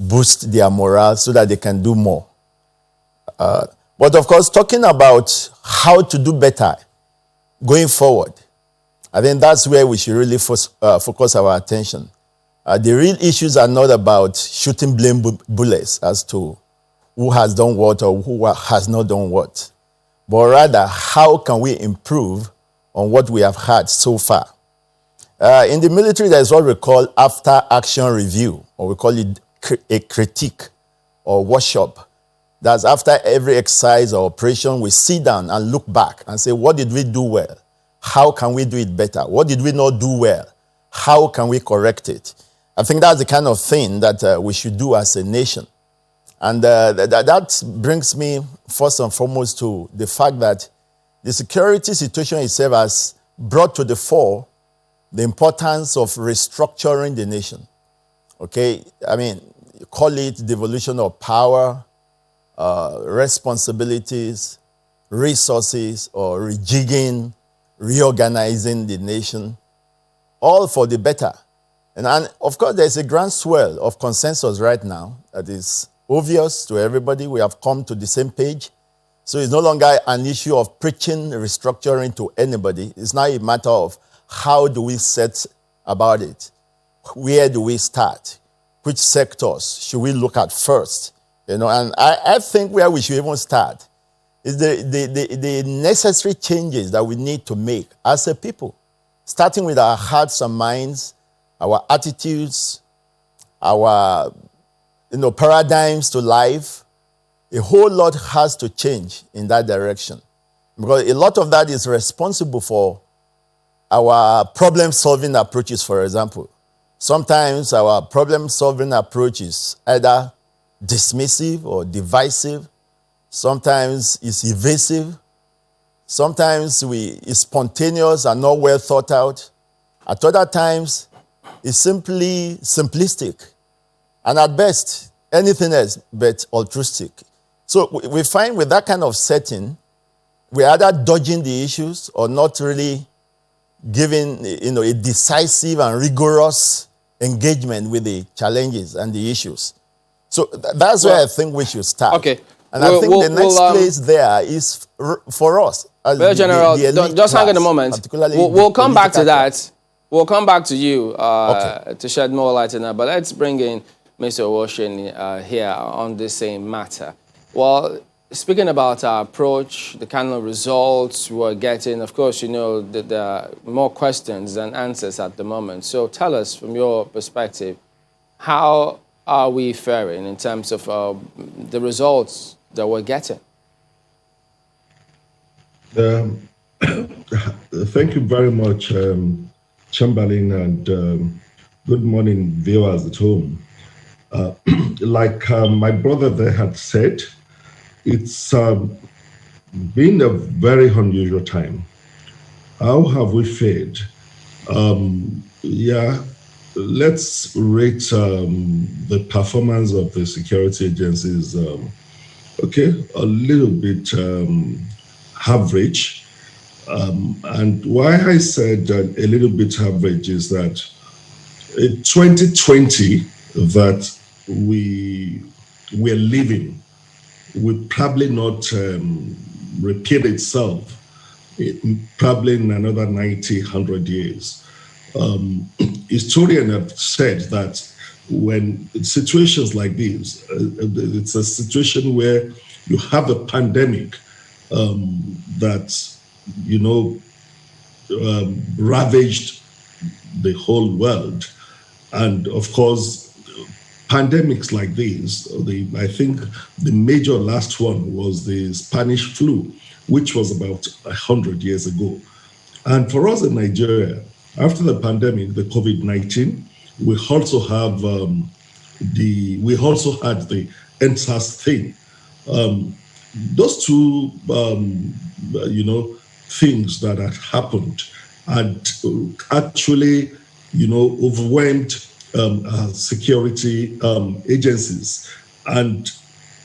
boost their morale so that they can do more. But of course, talking about how to do better going forward, I think that's where we should really focus our attention. The real issues are not about shooting blame bullets as to who has done what or who has not done what, but rather how can we improve on what we have had so far. In the military, there is what we call after-action review, or we call it a critique or workshop. That's after every exercise or operation, we sit down and look back and say, what did we do well? How can we do it better? What did we not do well? How can we correct it? I think that's the kind of thing that we should do as a nation. And that brings me first and foremost to the fact that the security situation itself has brought to the fore the importance of restructuring the nation. Okay, I mean, you call it devolution of power, responsibilities, resources, or rejigging, reorganizing the nation, all for the better. And of course, there's a groundswell of consensus right now that is obvious to everybody. We have come to the same page. So it's no longer an issue of preaching restructuring to anybody. It's now a matter of how do we set about it? Where do we start? Which sectors should we look at first? And I think where we should even start is the necessary changes that we need to make as a people, starting with our hearts and minds, our attitudes, our paradigms to life. A whole lot has to change in that direction, because a lot of that is responsible for our problem-solving approaches, for example. Sometimes our problem-solving approach is either dismissive or divisive. Sometimes it's evasive. Sometimes it's spontaneous and not well thought out. At other times, is simply simplistic and at best anything else but altruistic. So we find with that kind of setting, we're either dodging the issues or not really giving a decisive and rigorous engagement with the challenges and the issues. So that's where I think we should start. Okay. And I think the next place there is for us. Well, General, just hang on a moment. We'll come back to that. We'll come back to you to shed more light on that. But let's bring in Mr. Owoseni here on the same matter. Well, speaking about our approach, the kind of results we're getting, of course, you know that there are more questions than answers at the moment. So tell us, from your perspective, how are we faring in terms of the results that we're getting? Thank you very much, Chamberlain, and good morning, viewers at home. Like my brother there had said, it's been a very unusual time. How have we fared? Let's rate the performance of the security agencies, a little bit average. And why I said a little bit average is that in 2020 that we're living will probably not repeat itself probably in another 90, 100 years. Historians have said that when situations like this, it's a situation where you have a pandemic that, ravaged the whole world. And of course, pandemics like this, I think the major last one was the Spanish flu, which was about 100 years ago. And for us in Nigeria, after the pandemic, the COVID-19, we also had the EndSARS thing. Those two, things that had happened had actually, overwhelmed security agencies. And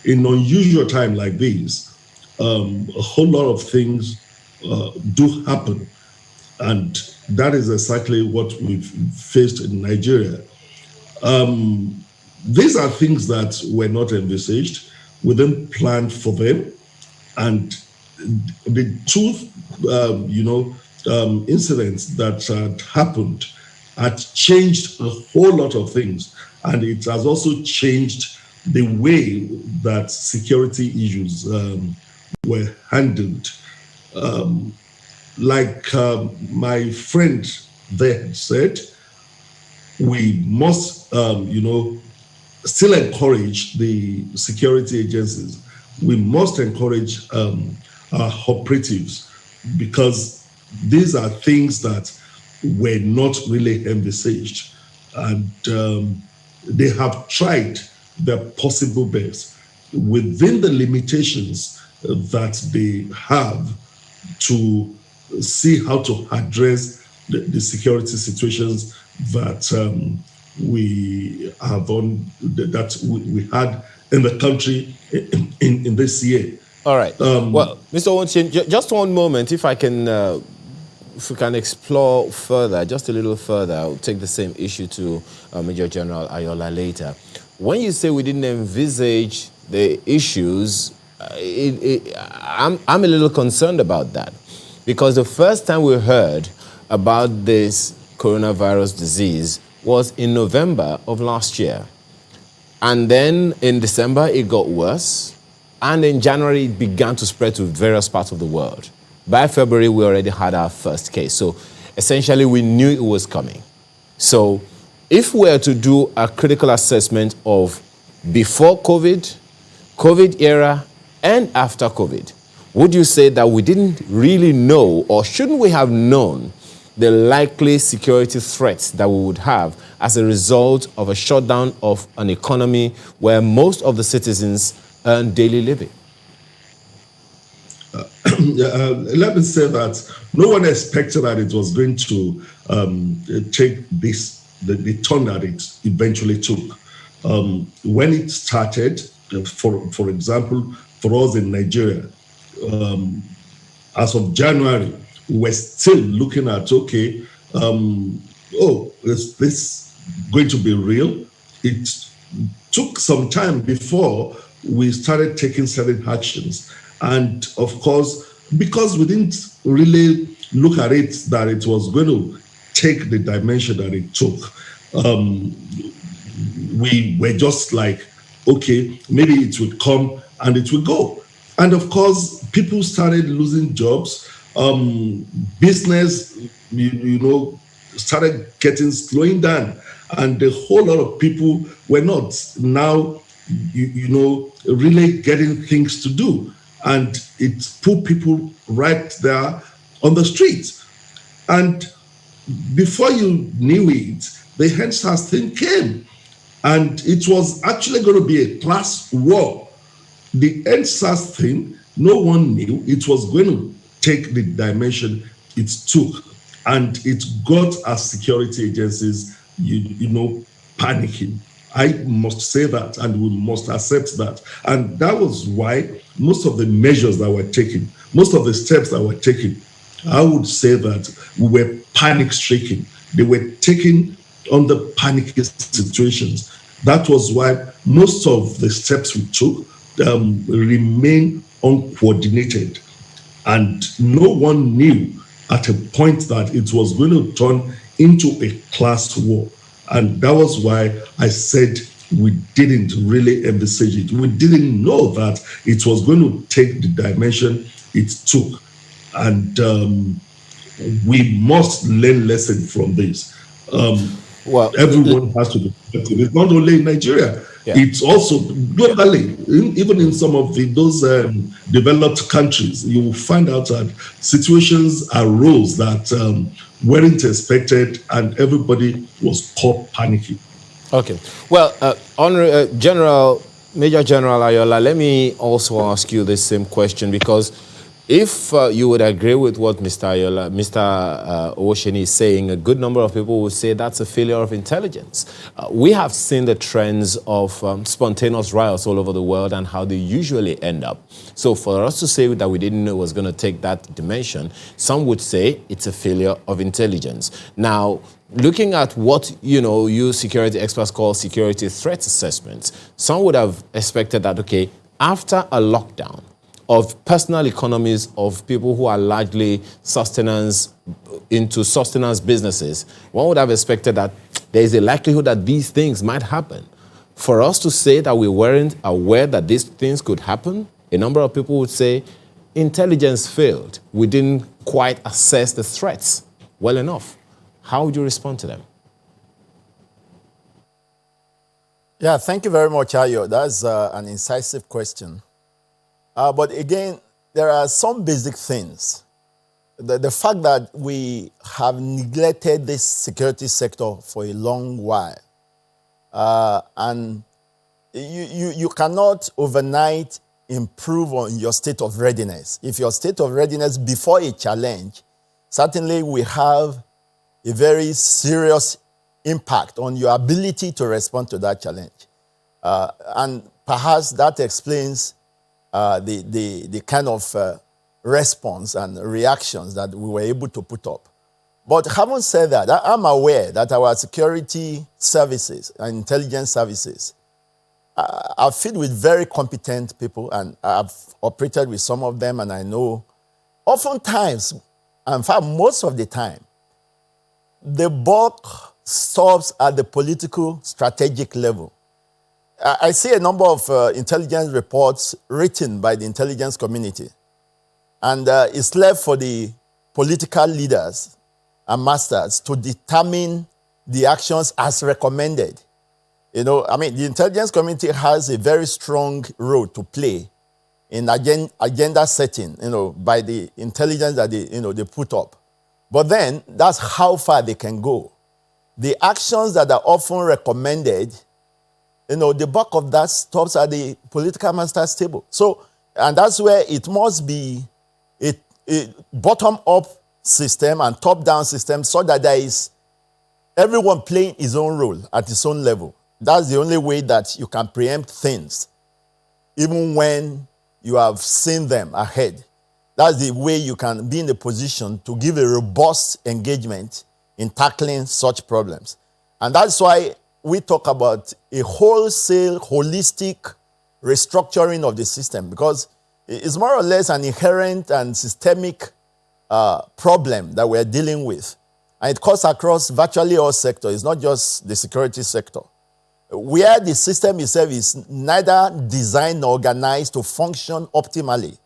in an unusual time like this, a whole lot of things do happen. And that is exactly what we've faced in Nigeria. These are things that were not envisaged. We didn't plan for them. And the two, incidents that had happened had changed a whole lot of things. And it has also changed the way that security issues were handled. Like my friend there said, we must, still encourage the security agencies. We must encourage our operatives, because these are things that were not really envisaged. And they have tried their possible best within the limitations that they have to see how to address the security situations that we have we had in the country in this year. All right. Well, Mr. Owoseni, just one moment, if we can explore further, just a little further. I'll take the same issue to Major General Ayola later. When you say we didn't envisage the issues, I'm a little concerned about that, because the first time we heard about this coronavirus disease was in November of last year. And then in December, it got worse. And in January, it began to spread to various parts of the world. By February, we already had our first case. So essentially, we knew it was coming. So if we were to do a critical assessment of before COVID, COVID era, and after COVID, would you say that we didn't really know, or shouldn't we have known, the likely security threats that we would have as a result of a shutdown of an economy where most of the citizens earn daily living? Let me say that no one expected that it was going to take this the turn that it eventually took. When it started, for example, for us in Nigeria, as of January, we're still looking at, okay, is this going to be real? It took some time before we started taking certain actions. And of course, because we didn't really look at it that it was going to take the dimension that it took, we were just like, okay, maybe it will come and it will go. And of course, people started losing jobs. Business, started slowing down. And a whole lot of people were not now, really getting things to do. And it put people right there on the streets. And before you knew it, the EndSARS thing came. And it was actually going to be a class war. The EndSARS thing, no one knew it was going to take the dimension it took. And it got our security agencies, panicking. I must say that, and we must accept that. And that was why most of the measures that were taken, most of the steps that were taken, I would say that we were panic-stricken. They were taken under panic situations. That was why most of the steps we took remain uncoordinated. And no one knew at a point that it was going to turn into a class war. And that was why I said we didn't really envisage it. We didn't know that it was going to take the dimension it took. And we must learn lessons from this. Everyone has to be effective. It's not only in Nigeria. Yeah. It's also globally, even in some of those developed countries, you will find out that situations arose that weren't expected, and everybody was caught panicking. Okay. Well, Major General Ayola, let me also ask you the same question, because if you would agree with what Mr. Owoseni is saying, a good number of people would say that's a failure of intelligence. We have seen the trends of spontaneous riots all over the world and how they usually end up. So for us to say that we didn't know it was going to take that dimension, some would say it's a failure of intelligence. Now, looking at what, you security experts call security threat assessments, some would have expected that, okay, after a lockdown of personal economies of people who are largely sustenance businesses, one would have expected that there is a likelihood that these things might happen. For us to say that we weren't aware that these things could happen, a number of people would say intelligence failed. We didn't quite assess the threats well enough. How would you respond to them? Yeah, thank you very much, Ayo. That's an incisive question. But again, there are some basic things. The fact that we have neglected this security sector for a long while, and you cannot overnight improve on your state of readiness. If your state of readiness before a challenge, certainly we have a very serious impact on your ability to respond to that challenge. And perhaps that explains the kind of response and reactions that we were able to put up. But having said that, I'm aware that our security services and intelligence services are filled with very competent people, and I've operated with some of them, and I know oftentimes, in fact, most of the time, the buck stops at the political strategic level. I see a number of intelligence reports written by the intelligence community, and it's left for the political leaders and masters to determine the actions as recommended. The intelligence community has a very strong role to play in agenda setting, by the intelligence that they put up. But then that's how far they can go. The actions that are often recommended, the bulk of that stops at the political master's table. So, and that's where it must be a bottom-up system and top-down system, so that there is everyone playing his own role at his own level. That's the only way that you can preempt things, even when you have seen them ahead. That's the way you can be in a position to give a robust engagement in tackling such problems. And that's why we talk about a wholesale, holistic restructuring of the system, because it's more or less an inherent and systemic problem that we're dealing with. And it cuts across virtually all sectors. It's not just the security sector, where the system itself is neither designed nor organized to function optimally,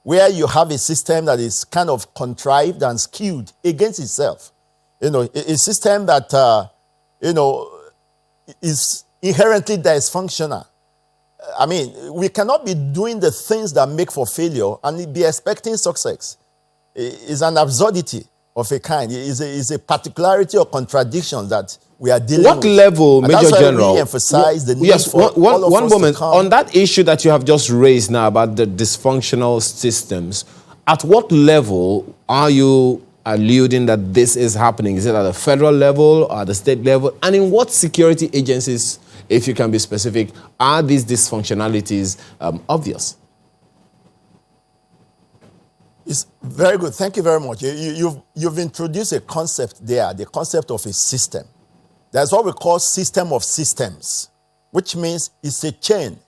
where you have a system that is kind of contrived and skewed against itself. A system that, is inherently dysfunctional. I mean, we cannot be doing the things that make for failure and be expecting success. It's an absurdity of a kind. It's a particularity or contradiction that we are dealing with. What level, Major General? General? We emphasize the need for all of one us moment. to come. On that issue that you have just raised now about the dysfunctional systems, at what level are you alluding that this is happening? Is it at the federal level or at the state level? And in what security agencies, if you can be specific, are these dysfunctionalities obvious? It's very good. Thank you very much. You've introduced a concept there, the concept of a system. That's what we call system of systems, which means it's a chain.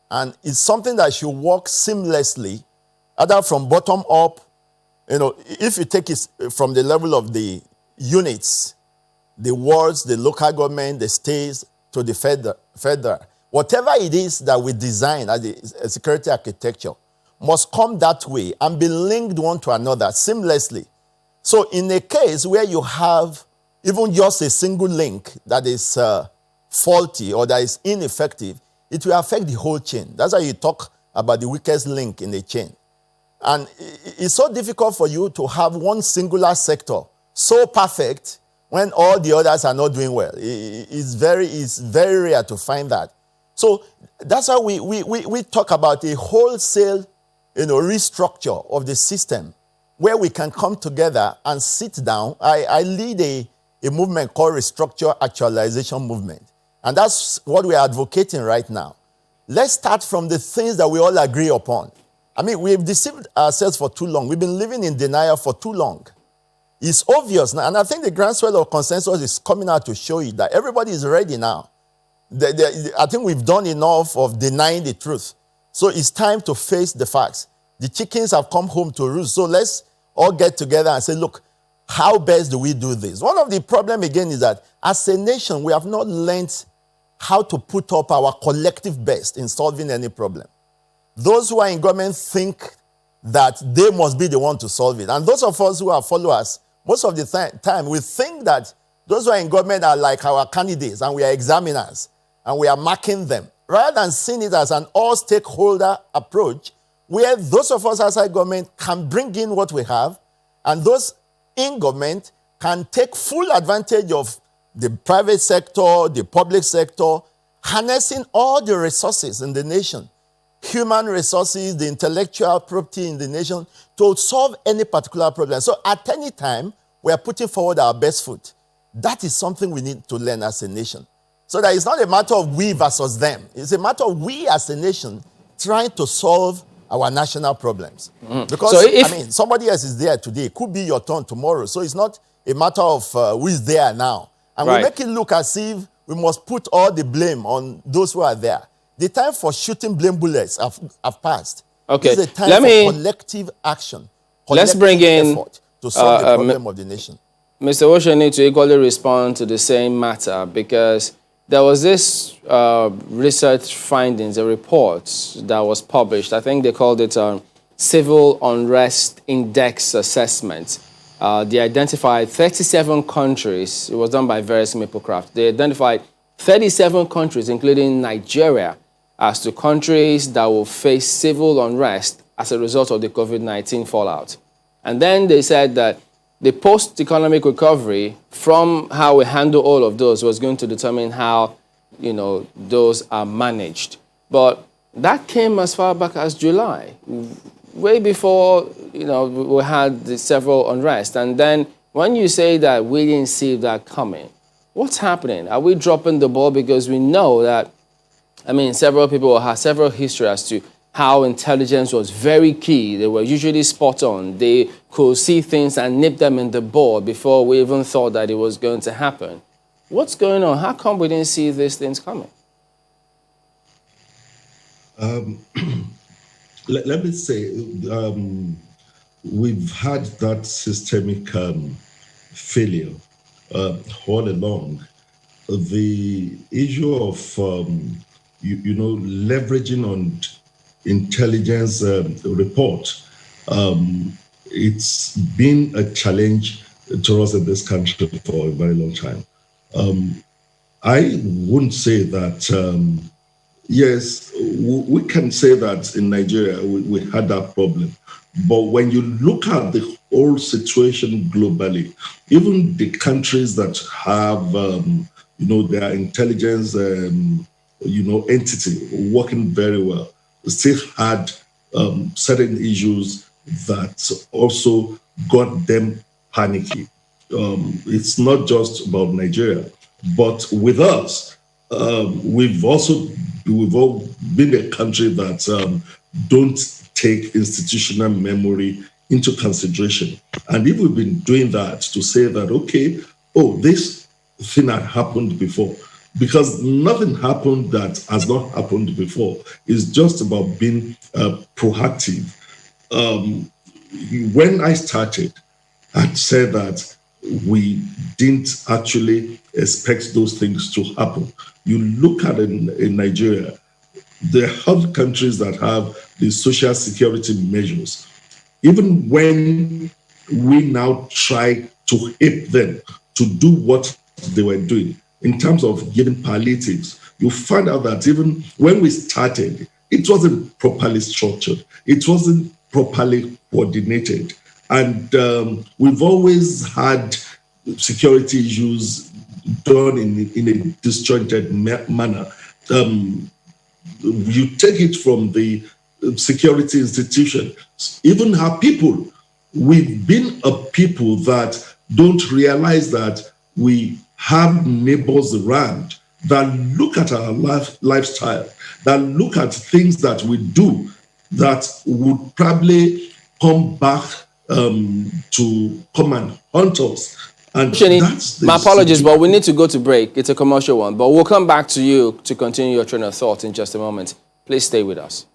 And it's something that should work seamlessly, either from bottom up. If you take it from the level of the units, the wards, the local government, the states, to the federal, whatever it is that we design as a security architecture must come that way and be linked one to another seamlessly. So in a case where you have even just a single link that is faulty or that is ineffective, it will affect the whole chain. That's why you talk about the weakest link in the chain. And it's so difficult for you to have one singular sector so perfect when all the others are not doing well. It's very rare to find that. So that's why we talk about a wholesale restructure of the system where we can come together and sit down. I lead a movement called Restructure Actualization Movement. And that's what we're advocating right now. Let's start from the things that we all agree upon. I mean, we've deceived ourselves for too long. We've been living in denial for too long. It's obvious now, and I think the groundswell of consensus is coming out to show you that everybody is ready now. I think we've done enough of denying the truth. So it's time to face the facts. The chickens have come home to roost. So let's all get together and say, look, how best do we do this? One of the problems, again, is that as a nation, we have not learned how to put up our collective best in solving any problem. Those who are in government think that they must be the one to solve it. And those of us who are followers, most of the time, we think that those who are in government are like our candidates and we are examiners and we are marking them, rather than seeing it as an all-stakeholder approach where those of us outside government can bring in what we have and those in government can take full advantage of the private sector, the public sector, harnessing all the resources in the nation, human resources, the intellectual property in the nation, to solve any particular problem. So at any time, we are putting forward our best foot. That is something we need to learn as a nation. So that it's not a matter of we versus them. It's a matter of we as a nation trying to solve our national problems. Because, so somebody else is there today. It could be your turn tomorrow. So it's not a matter of who is there now. And we make it look as if we must put all the blame on those who are there. The time for shooting blame bullets have passed. Okay. It's a time for collective action. Let's bring in effort to solve the problem of the nation. Mr. Osho needs to equally respond to the same matter because there was this research findings, a report that was published. I think they called it Civil Unrest Index Assessment. They identified 37 countries. It was done by Veris Maplecraft. They identified 37 countries, including Nigeria, as to countries that will face civil unrest as a result of the COVID-19 fallout. And then they said that the post-economic recovery from how we handle all of those was going to determine how, those are managed. But that came as far back as July, way before, we had the several unrest. And then When you say that we didn't see that coming, what's happening? Are we dropping the ball because we know that, several people have several history as to how intelligence was very key. They were usually spot on. They could see things and nip them in the bud before we even thought that it was going to happen. What's going on? How come we didn't see these things coming? Let me say, we've had that systemic failure all along. The issue of leveraging on intelligence report, it's been a challenge to us in this country for a very long time. I wouldn't say that, yes, we can say that in Nigeria we had that problem. But when you look at the whole situation globally, even the countries that have, their intelligence, entity working very well, still had certain issues that also got them panicky. It's not just about Nigeria, but with us, we've all been a country that don't take institutional memory into consideration. And if we've been doing that to say that, okay, this thing had happened before, because nothing happened that has not happened before. It's just about being proactive. When I started, I'd said that we didn't actually expect those things to happen. You look at it in Nigeria, there are other countries that have the social security measures. Even when we now try to help them to do what they were doing in terms of giving palliatives, you find out that even when we started, it wasn't properly structured. It wasn't properly coordinated. And we've always had security issues done in a disjointed manner. You take it from the security institution, even our people. We've been a people that don't realize that we have neighbors around that look at our lifestyle, that look at things that we do that would probably come back to come and hunt us. And my apologies, but we need to go to break. It's a commercial one, but we'll come back to you to continue your train of thought in just a moment. Please stay with us.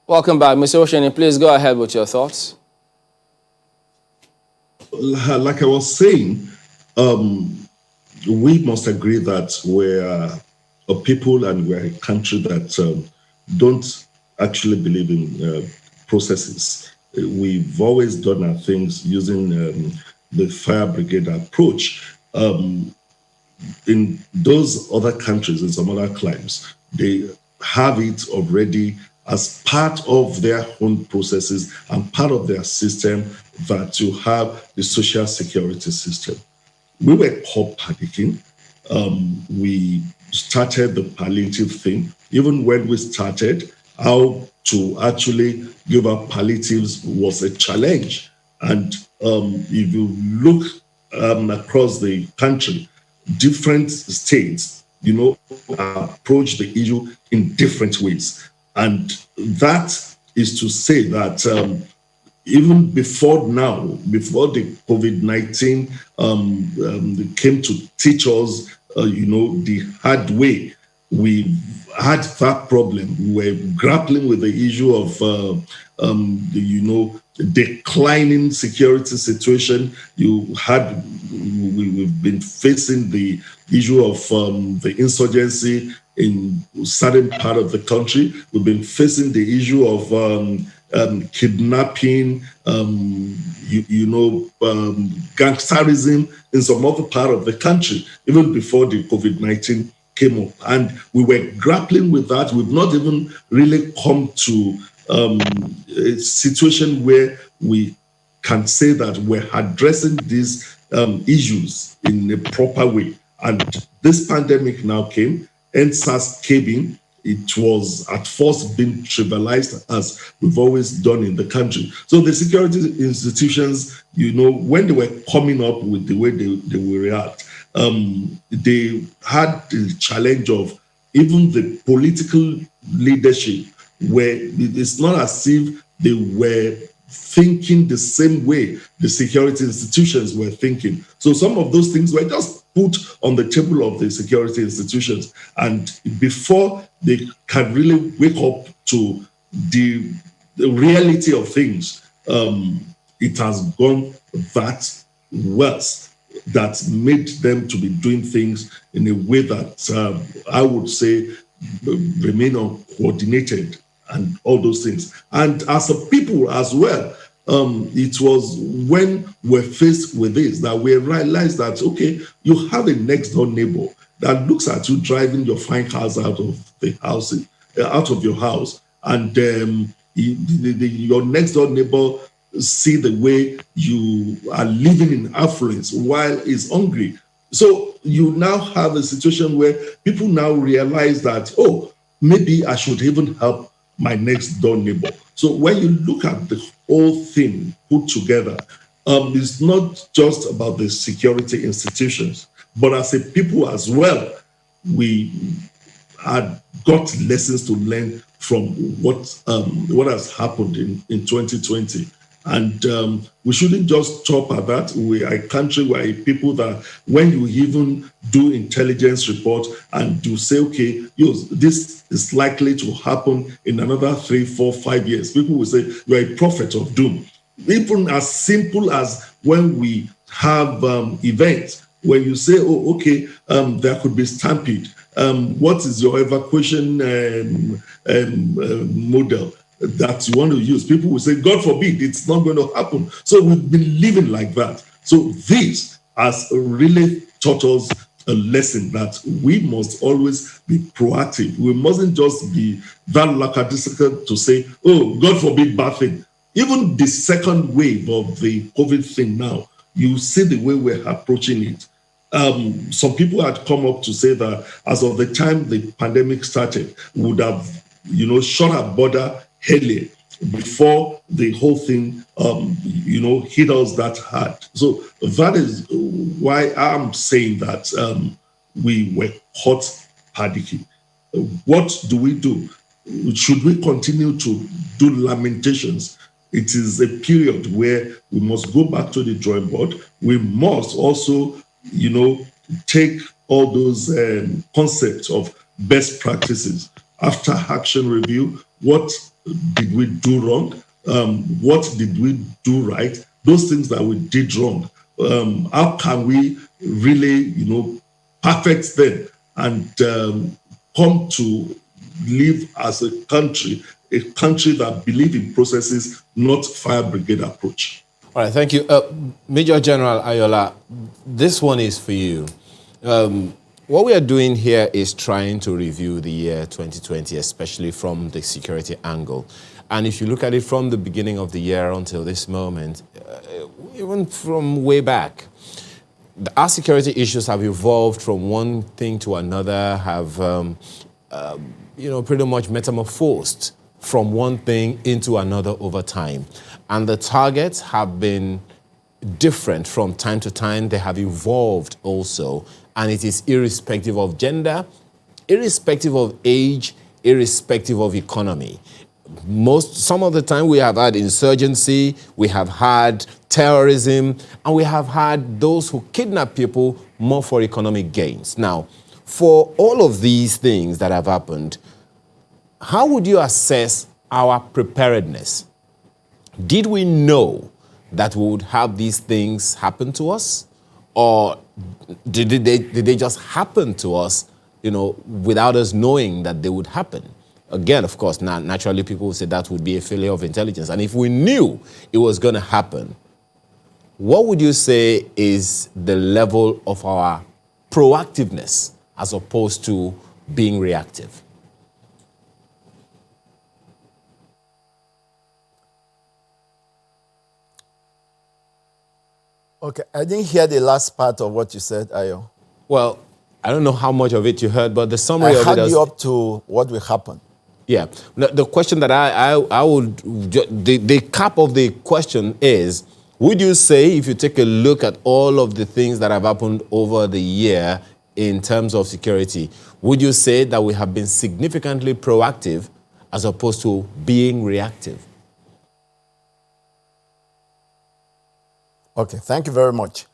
Welcome back. Mr. Osheni, please go ahead with your thoughts. Like I was saying, we must agree that we're a people and we're a country that don't actually believe in processes. We've always done our things using the fire brigade approach. In those other countries, in some other climes, they have it already as part of their own processes and part of their system that you have the social security system. We were caught panicking. We started the palliative thing. Even when we started, how to actually give out palliatives was a challenge. And if you look across the country, different states, approach the issue in different ways. And that is to say that even before now, before the COVID-19 came to teach us, the hard way, we had that problem. We were grappling with the issue of, declining security situation. We've been facing the issue of the insurgency in certain part of the country. We've been facing the issue of kidnapping, gangsterism in some other part of the country, even before the COVID-19 came up. And we were grappling with that. We've not even really come to a situation where we can say that we're addressing these issues in a proper way. And this pandemic now came, NSAS came in. It was at first being trivialized, as we've always done in the country. So the security institutions, when they were coming up with the way they will react, they had the challenge of even the political leadership, where it's not as if they were thinking the same way the security institutions were thinking. So some of those things were just put on the table of the security institutions. And before they can really wake up to the reality of things, it has gone that worse, that made them to be doing things in a way that I would say remain uncoordinated and all those things. And as a people as well, it was when we're faced with this that we realized that, okay, you have a next door neighbor that looks at you driving your fine cars out of the house, out of your house, and your next door neighbor see the way you are living in affluence while he's hungry. So you now have a situation where people now realize that, oh, maybe I should even help my next door neighbor. So when you look at the whole thing put together, it's not just about the security institutions, but as a people as well, we had got lessons to learn from what has happened in 2020. And we shouldn't just stop at that. We are a country, we are a people that when you even do intelligence report and you say, okay, this is likely to happen in another 3, 4, 5 years, people will say you are a prophet of doom. Even as simple as when we have events, when you say, oh, okay, there could be stampede. What is your evacuation model that you want to use? People will say, God forbid, it's not going to happen. So we've been living like that. So this has really taught us a lesson that we must always be proactive. We mustn't just be that lackadaisical to say, oh, God forbid, bad thing. Even the second wave of the COVID thing now, you see the way we're approaching it. Some people had come up to say that as of the time the pandemic started, we would have, shut our border earlier before the whole thing, hit us that hard. So that is why I'm saying that we were caught panicky. What do we do? Should we continue to do lamentations? It is a period where we must go back to the drawing board. We must also, take all those concepts of best practices. After action review, what did we do wrong? What did we do right? Those things that we did wrong, how can we really, perfect them and come to live as a country that believes in processes, not fire brigade approach. All right, thank you. Major General Ayola, this one is for you. What we are doing here is trying to review the year 2020, especially from the security angle. And if you look at it from the beginning of the year until this moment, even from way back, our security issues have evolved from one thing to another, have, pretty much metamorphosed from one thing into another over time. And the targets have been different from time to time. They have evolved also. And it is irrespective of gender, irrespective of age, irrespective of economy. Some of the time we have had insurgency, we have had terrorism, and we have had those who kidnap people more for economic gains. Now, for all of these things that have happened, how would you assess our preparedness? Did we know that we would have these things happen to us? Or did they just happen to us, without us knowing that they would happen? Again, of course, naturally people will say that would be a failure of intelligence. And if we knew it was going to happen, what would you say is the level of our proactiveness as opposed to being reactive? Okay, I didn't hear the last part of what you said, Ayo. Well, I don't know how much of it you heard, but the summary I of had it you up to what will happen. Yeah. The question that I would, the cap of the question is, would you say, if you take a look at all of the things that have happened over the year in terms of security, would you say that we have been significantly proactive as opposed to being reactive? Okay, thank you very much.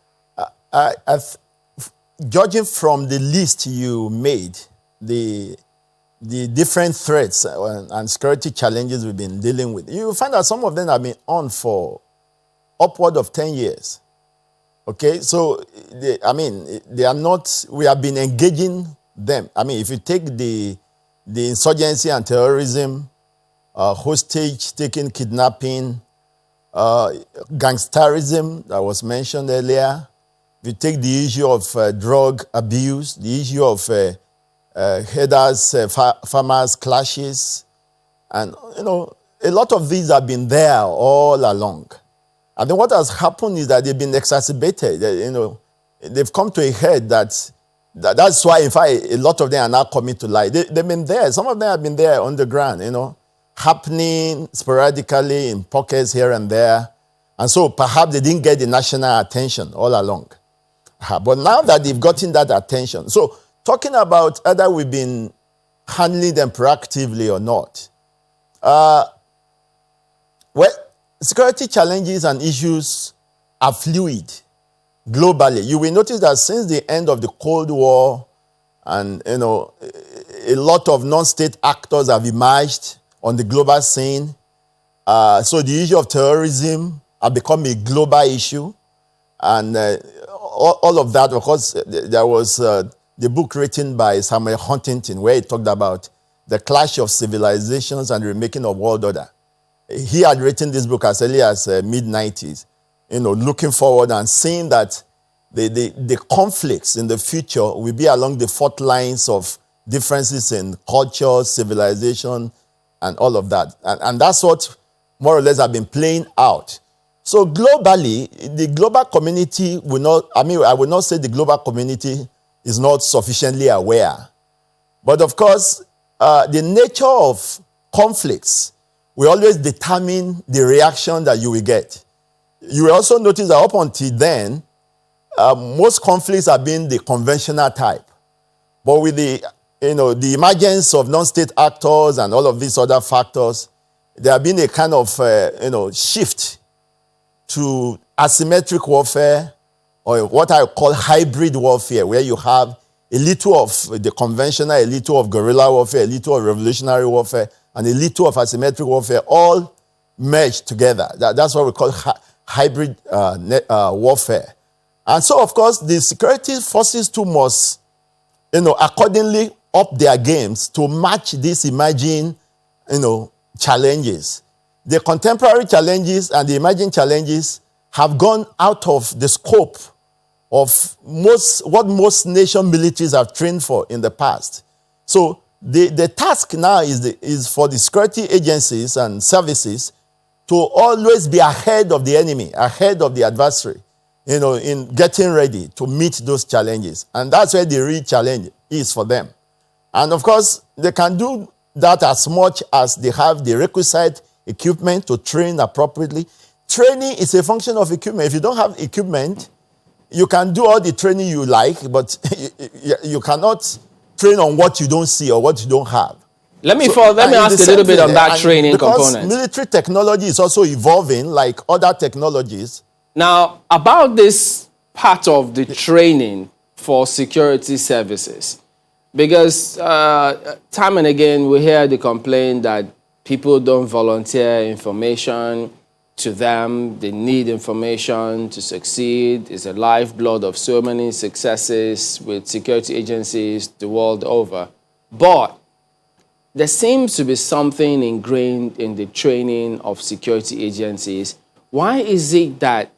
Judging from the list you made, the different threats and security challenges we've been dealing with, you find that some of them have been on for upward of 10 years. Okay, so, they are not, we have been engaging them. I mean, if you take the insurgency and terrorism, hostage taking, kidnapping, gangsterism that was mentioned earlier, if you take the issue of drug abuse, the issue of herders, farmers clashes, and, a lot of these have been there all along. And then what has happened is that they've been exacerbated. They've come to a head that's why, in fact, a lot of them are now coming to light. They've been there. Some of them have been there underground, happening sporadically in pockets here and there. And so perhaps they didn't get the national attention all along. But now that they've gotten that attention, so talking about whether we've been handling them proactively or not, security challenges and issues are fluid globally. You will notice that since the end of the Cold War, and a lot of non-state actors have emerged on the global scene. So the issue of terrorism has become a global issue, and all of that. Of course, there was the book written by Samuel Huntington where he talked about the clash of civilizations and the remaking of world order. He had written this book as early as mid-90s, looking forward and seeing that the conflicts in the future will be along the fault lines of differences in culture, civilization, and all of that. And that's what more or less have been playing out. So globally, the global community will not, I would not say the global community is not sufficiently aware. But of course, the nature of conflicts will always determine the reaction that you will get. You will also notice that up until then, most conflicts have been the conventional type. But with the emergence of non-state actors and all of these other factors, there have been a kind of shift to asymmetric warfare, or what I call hybrid warfare, where you have a little of the conventional, a little of guerrilla warfare, a little of revolutionary warfare, and a little of asymmetric warfare, all merged together. That's what we call hybrid warfare. And so, of course, the security forces too must, accordingly up their games to match these emerging, challenges. The contemporary challenges and the emerging challenges have gone out of the scope of what most nation militaries have trained for in the past. So the task now is for the security agencies and services to always be ahead of the enemy, ahead of the adversary, in getting ready to meet those challenges. And that's where the real challenge is for them. And of course, they can do that as much as they have the requisite equipment to train appropriately. Training is a function of equipment. If you don't have equipment, you can do all the training you like, but you cannot train on what you don't see or what you don't have. Let me ask a little bit on that training component. Because military technology is also evolving like other technologies. Now, about this part of the training for security services, because time and again we hear the complaint that people don't volunteer information to them. They need information to succeed. It's the lifeblood of so many successes with security agencies the world over. But there seems to be something ingrained in the training of security agencies. Why is it that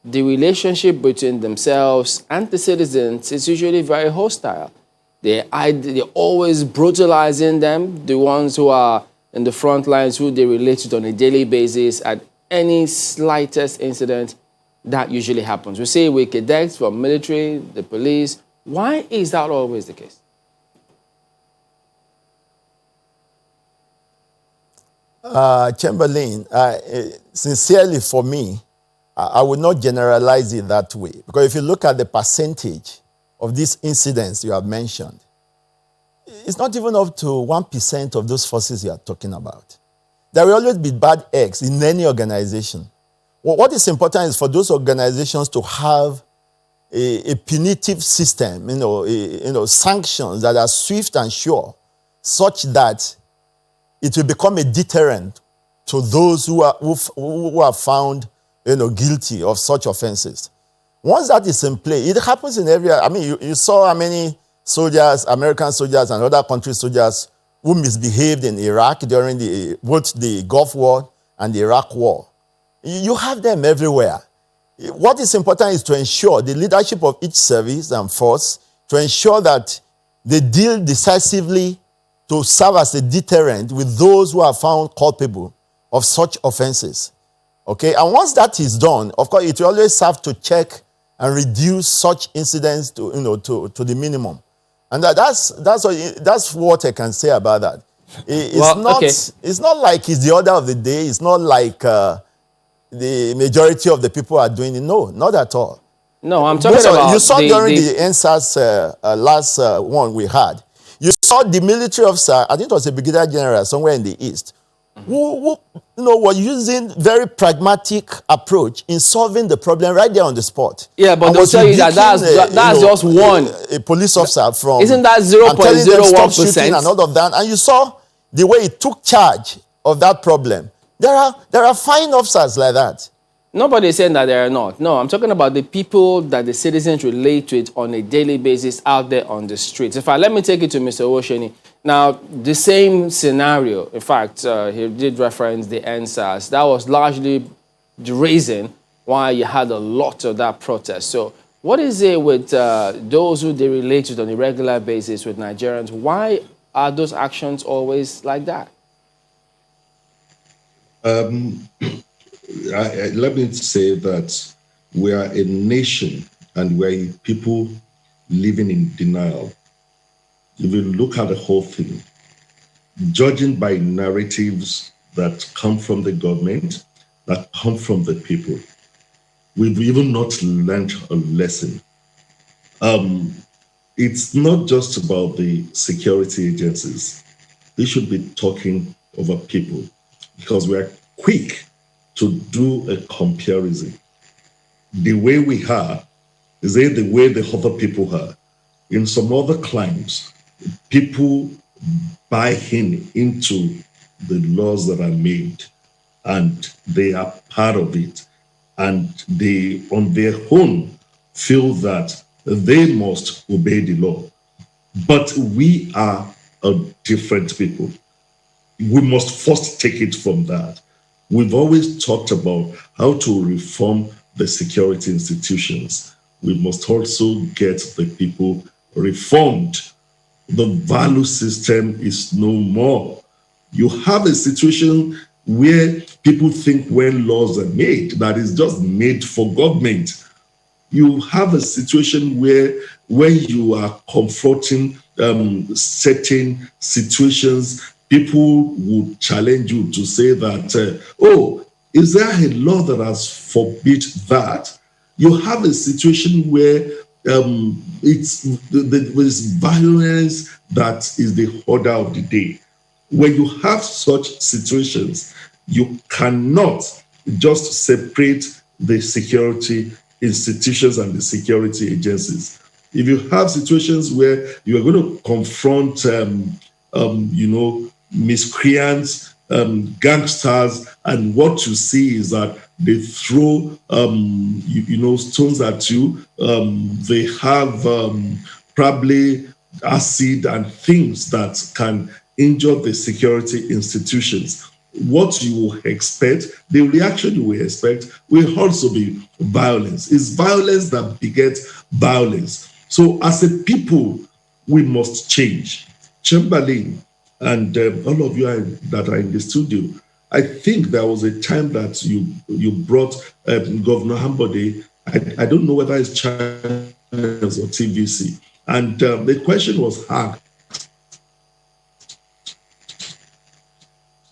the relationship between themselves and the citizens is usually very hostile? They're always brutalizing them, the ones who are in the front lines, who they relate to on a daily basis. At any slightest incident, that usually happens. We see with cadets from military, the police, Why is that always the case? Chamberlain, sincerely for me, I would not generalize it that way. Because if you look at the percentage of these incidents you have mentioned, it's not even up to 1% of those forces you are talking about. There will always be bad eggs in any organization. What is important is for those organizations to have a punitive system, sanctions that are swift and sure, such that it will become a deterrent to those who are found, guilty of such offenses. Once that is in play, it happens in every. I mean, you saw how many soldiers, American soldiers and other countries' soldiers who misbehaved in Iraq during both the Gulf War and the Iraq War. You have them everywhere. What is important is to ensure the leadership of each service and force to ensure that they deal decisively to serve as a deterrent with those who are found culpable of such offenses. Okay, and once that is done, of course, it will always serve to check and reduce such incidents to the minimum. And that's what I can say about that. It's not like it's the order of the day. It's not like the majority of the people are doing it. No, not at all. No, I'm talking about... You saw during the NSAS last one we had, you saw the military officer, I think it was a brigadier general somewhere in the east, who was using very pragmatic approach in solving the problem right there on the spot. Yeah, but they'll tell you that that's just one. A police officer from... Isn't that 0.01%? And all of that. And you saw the way he took charge of that problem. There are fine officers like that. Nobody is saying that there are not. No, I'm talking about the people that the citizens relate to it on a daily basis out there on the streets. In fact, let me take it to Mr. Osheni. Now, the same scenario, in fact, he did reference the NSAS. That was largely the reason why you had a lot of that protest. So what is it with those who they relate to on a regular basis with Nigerians? Why are those actions always like that? Let me say that we are a nation and we're people living in denial. If you look at the whole thing, judging by narratives that come from the government, that come from the people, we've even not learned a lesson. It's not just about the security agencies. They should be talking over people because we are quick to do a comparison. The way we are is the way the other people are. In some other climes, people buy into the laws that are made and they are part of it. And they, on their own, feel that they must obey the law. But we are a different people. We must first take it from that. We've always talked about how to reform the security institutions. We must also get the people reformed. The value system is no more. You have a situation where people think when laws are made, that is just made for government. You have a situation where when you are confronting certain situations, people would challenge you to say that, is there a law that has forbid that? You have a situation where it's violence that is the order of the day. When you have such situations, you cannot just separate the security institutions and the security agencies. If you have situations where you are going to confront, miscreants, gangsters, and what you see is that they throw, stones at you. They have probably acid and things that can injure the security institutions. What you will expect, the reaction you will expect, will also be violence. It's violence that begets violence. So as a people, we must change. Chamberlain and all of you that are in the studio, I think there was a time that you brought Governor Ambode, I don't know whether it's Channels or TVC, And the question was asked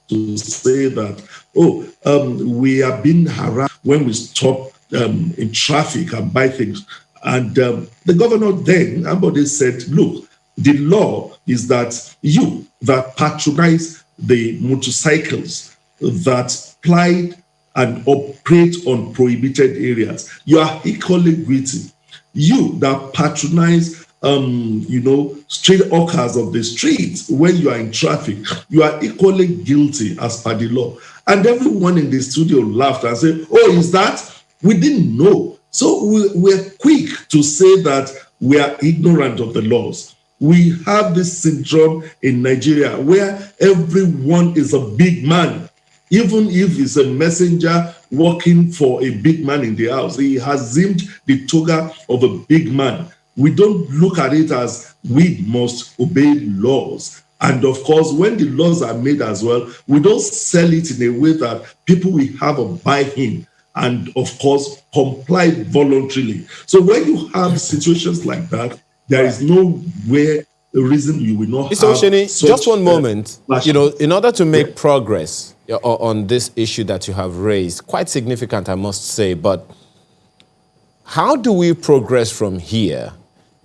to say that, we are being harassed when we stop in traffic and buy things. And the governor then, somebody said, look, the law is that you that patronize the motorcycles that ply and operate on prohibited areas, you are equally guilty. You that patronize street hawkers of the streets when you are in traffic, you are equally guilty as per the law. And everyone in the studio laughed and said, oh, is that? We didn't know. So we're quick to say that we are ignorant of the laws. We have this syndrome in Nigeria where everyone is a big man. Even if he's a messenger working for a big man in the house, he has assumed the toga of a big man. We don't look at it as we must obey laws. And of course, when the laws are made as well, we don't sell it in a way that people will have a buy-in and, of course, comply voluntarily. So when you have situations like that, there is no reason you will not Mr. have Osheni, such, just one moment. In order to make progress on this issue that you have raised, quite significant, I must say, but how do we progress from here,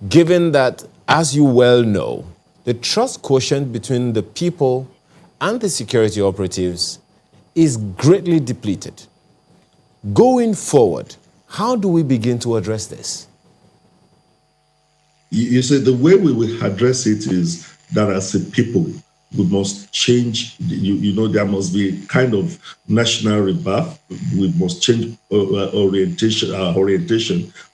given that, as you well know, the trust quotient between the people and the security operatives is greatly depleted? Going forward, how do we begin to address this? You say the way we will address it is that as a people, we must change. There must be a kind of national rebirth. We must change orientation.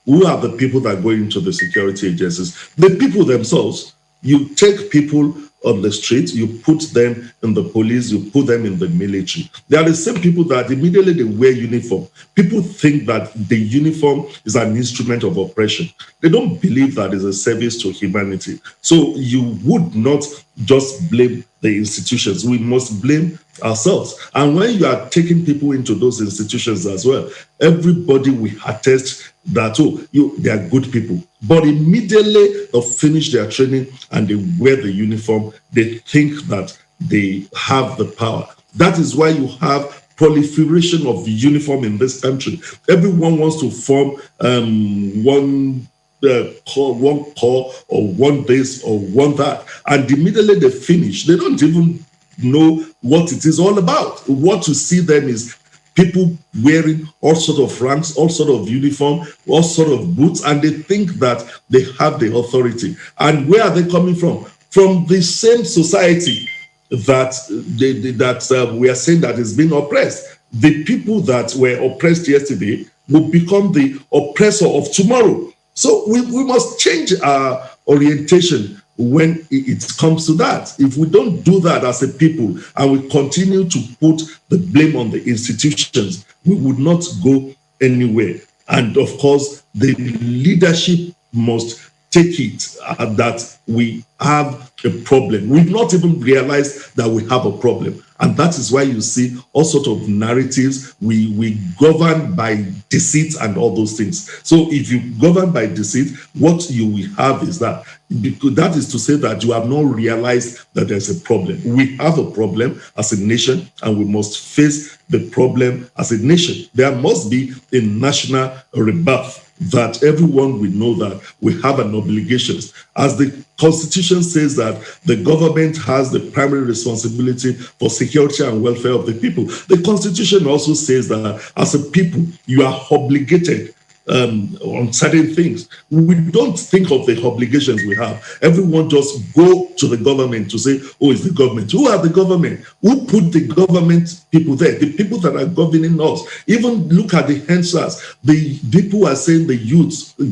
Who are the people that go into the security agencies? The people themselves. You take people on the street, you put them in the police, you put them in the military. They are the same people that immediately they wear uniform. People think that the uniform is an instrument of oppression. They don't believe that it's a service to humanity. So you would not just blame the institutions. We must blame ourselves. And when you are taking people into those institutions as well, everybody will attest that, they are good people. But immediately they finish their training and they wear the uniform, they think that they have the power. That is why you have proliferation of uniform in this country. Everyone wants to form one corps or one base or one that. And immediately they finish, they don't even know what it is all about. What you see them is people wearing all sort of ranks, all sort of uniform, all sort of boots, and they think that they have the authority. And where are they coming from? From the same society that we are saying that is being oppressed. The people that were oppressed yesterday will become the oppressor of tomorrow. So we must change our orientation when it comes to that. If we don't do that as a people and we continue to put the blame on the institutions, we would not go anywhere. And of course, the leadership must take it that we have a problem. We've not even realized that we have a problem. And that is why you see all sorts of narratives. We govern by deceit and all those things. So if you govern by deceit, what you will have is that is to say that you have not realized that there's a problem. We have a problem as a nation, and we must face the problem as a nation. There must be a national rebirth, that everyone will know that we have an obligation. As the Constitution says that the government has the primary responsibility for security and welfare of the people, the Constitution also says that as a people, you are obligated on certain things. We don't think of the obligations we have. Everyone just go to the government to say, oh, it's the government. Who are the government? Who put the government people there? The people that are governing us. Even look at the answers. The people are saying the youths. Who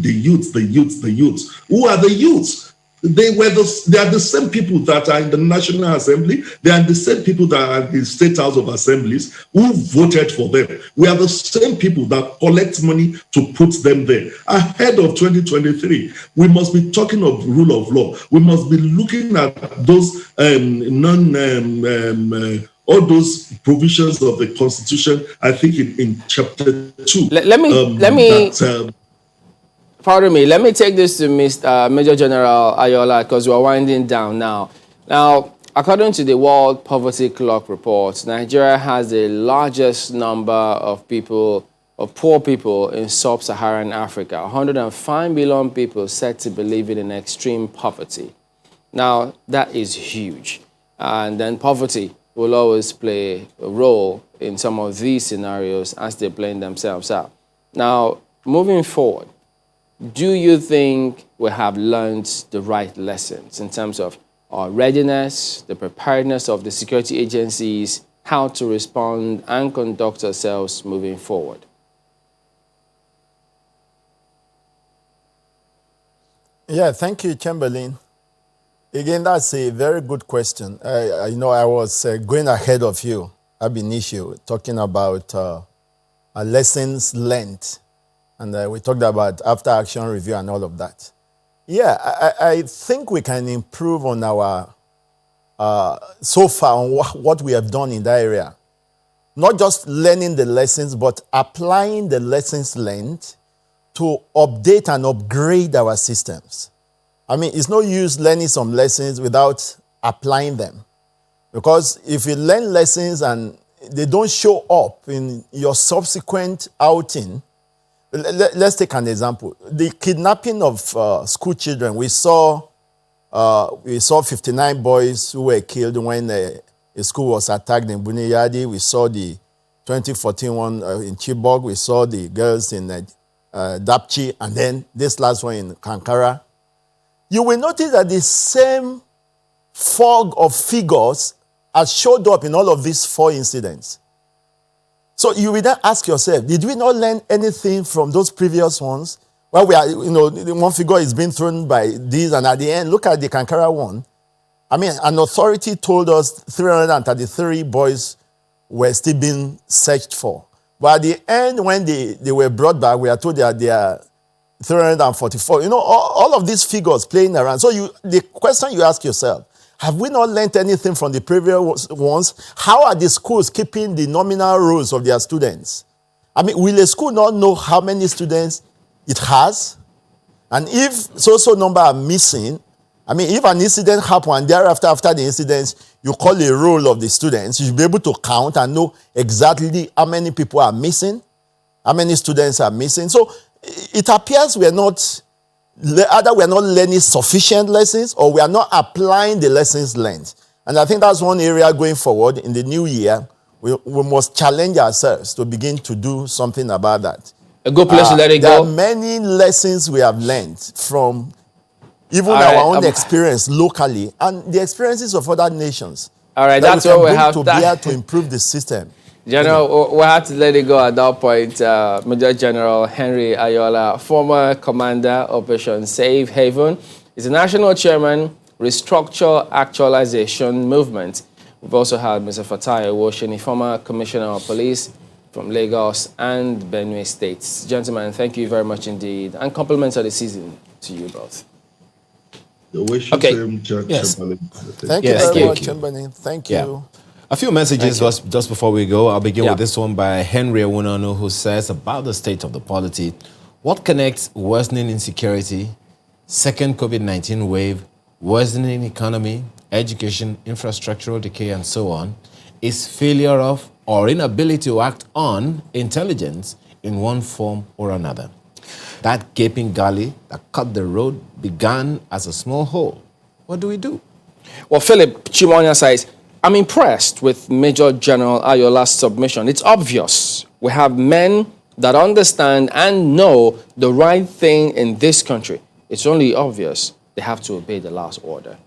are the youths? They are the same people that are in the National Assembly. They are the same people that are in the State House of Assemblies who voted for them. We are the same people that collect money to put them there. Ahead of 2023, we must be talking of rule of law. We must be looking at those all those provisions of the Constitution. I think in chapter 2. Let me. pardon me, let me take this to Major General Ayola because we're winding down now. Now, according to the World Poverty Clock report, Nigeria has the largest number of poor people in sub-Saharan Africa. 105 million people said to be living in extreme poverty. Now, that is huge. And then poverty will always play a role in some of these scenarios as they blend themselves out. Now, moving forward, do you think we have learned the right lessons in terms of our readiness, the preparedness of the security agencies, how to respond and conduct ourselves moving forward? Yeah, thank you, Chamberlain. Again, that's a very good question. I was going ahead of you, ab initio, talking about lessons learned. And we talked about after-action review and all of that. Yeah, I think we can improve on our, so far, on what we have done in that area. Not just learning the lessons, but applying the lessons learned to update and upgrade our systems. I mean, it's no use learning some lessons without applying them. Because if you learn lessons and they don't show up in your subsequent outing, let's take an example. The kidnapping of school children. We saw 59 boys who were killed when a school was attacked in Buniyadi. We saw the 2014 one in Chibok. We saw the girls in Dapchi, and then this last one in Kankara. You will notice that the same fog of figures has showed up in all of these 4 incidents. So you will then ask yourself, did we not learn anything from those previous ones? Well, we are, one figure is being thrown by these, and at the end, look at the Kankara one. I mean, an authority told us 333 boys were still being searched for. But at the end, when they were brought back, we are told that they are 344. All of these figures playing around. So the question you ask yourself, have we not learned anything from the previous ones? How are the schools keeping the nominal roles of their students? I mean, will a school not know how many students it has? And if so number are missing, I mean, if an incident happens and thereafter, after the incident, you call a roll of the students, you should be able to count and know exactly how many people are missing, how many students are missing. So it appears we are not learning sufficient lessons, or we are not applying the lessons learned. And I think that's one area going forward in the new year. We must challenge ourselves to begin to do something about that. A good place to let it go. There are many lessons we have learned from even our own experience locally and the experiences of other nations. All right, that's what we have to bear to improve the system. General, we have to let it go at that point. Major General Henry Ayola, former commander, Operation Safe Haven, is the national chairman, Restructure Actualization Movement. We've also had Mr. Fatai Owosheni, former commissioner of police from Lagos and Benue States. Gentlemen, thank you very much indeed, and compliments of the season to you both. Okay. Yes. Thank you very much, Chamberlain. Thank you. Yeah. A few messages just before we go. I'll begin with this one by Henry Awunonu, who says about the state of the polity. What connects worsening insecurity, second COVID-19 wave, worsening economy, education, infrastructural decay, and so on, is failure of or inability to act on intelligence in one form or another. That gaping gully that cut the road began as a small hole. What do we do? Well, Philip Chimonia says, I'm impressed with Major General Ayola's submission. It's obvious we have men that understand and know the right thing in this country. It's only obvious they have to obey the last order.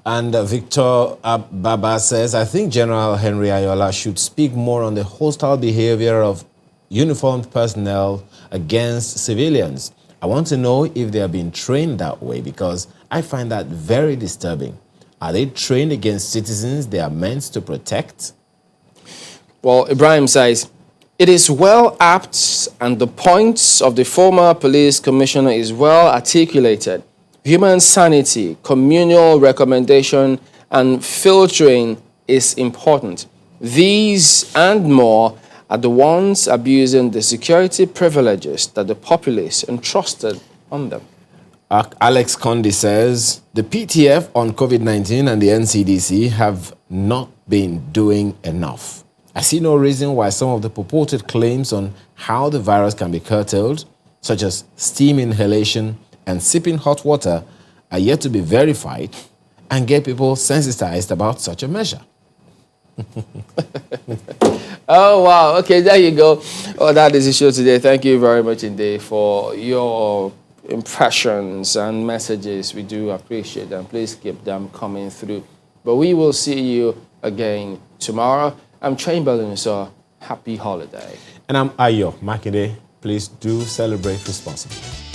And Victor Baba says, I think General Henry Ayola should speak more on the hostile behavior of uniformed personnel against civilians. I want to know if they are being trained that way, because I find that very disturbing. Are they trained against citizens they are meant to protect? Well, Ibrahim says, it is well apt and the points of the former police commissioner is well articulated. Human sanity, communal recommendation, and filtering is important. These and more are the ones abusing the security privileges that the populace entrusted on them. Alex Condi says the PTF on COVID-19 and the NCDC have not been doing enough. I see no reason why some of the purported claims on how the virus can be curtailed, such as steam inhalation and sipping hot water, are yet to be verified and get people sensitized about such a measure. Oh, wow. Okay, there you go. Oh, that is the show today. Thank you very much indeed for your impressions and messages. We do appreciate them. Please keep them coming through. But we will see you again tomorrow. I'm Chamberlain, so happy holiday. And I'm Ayo Makinde. Please do celebrate responsibly.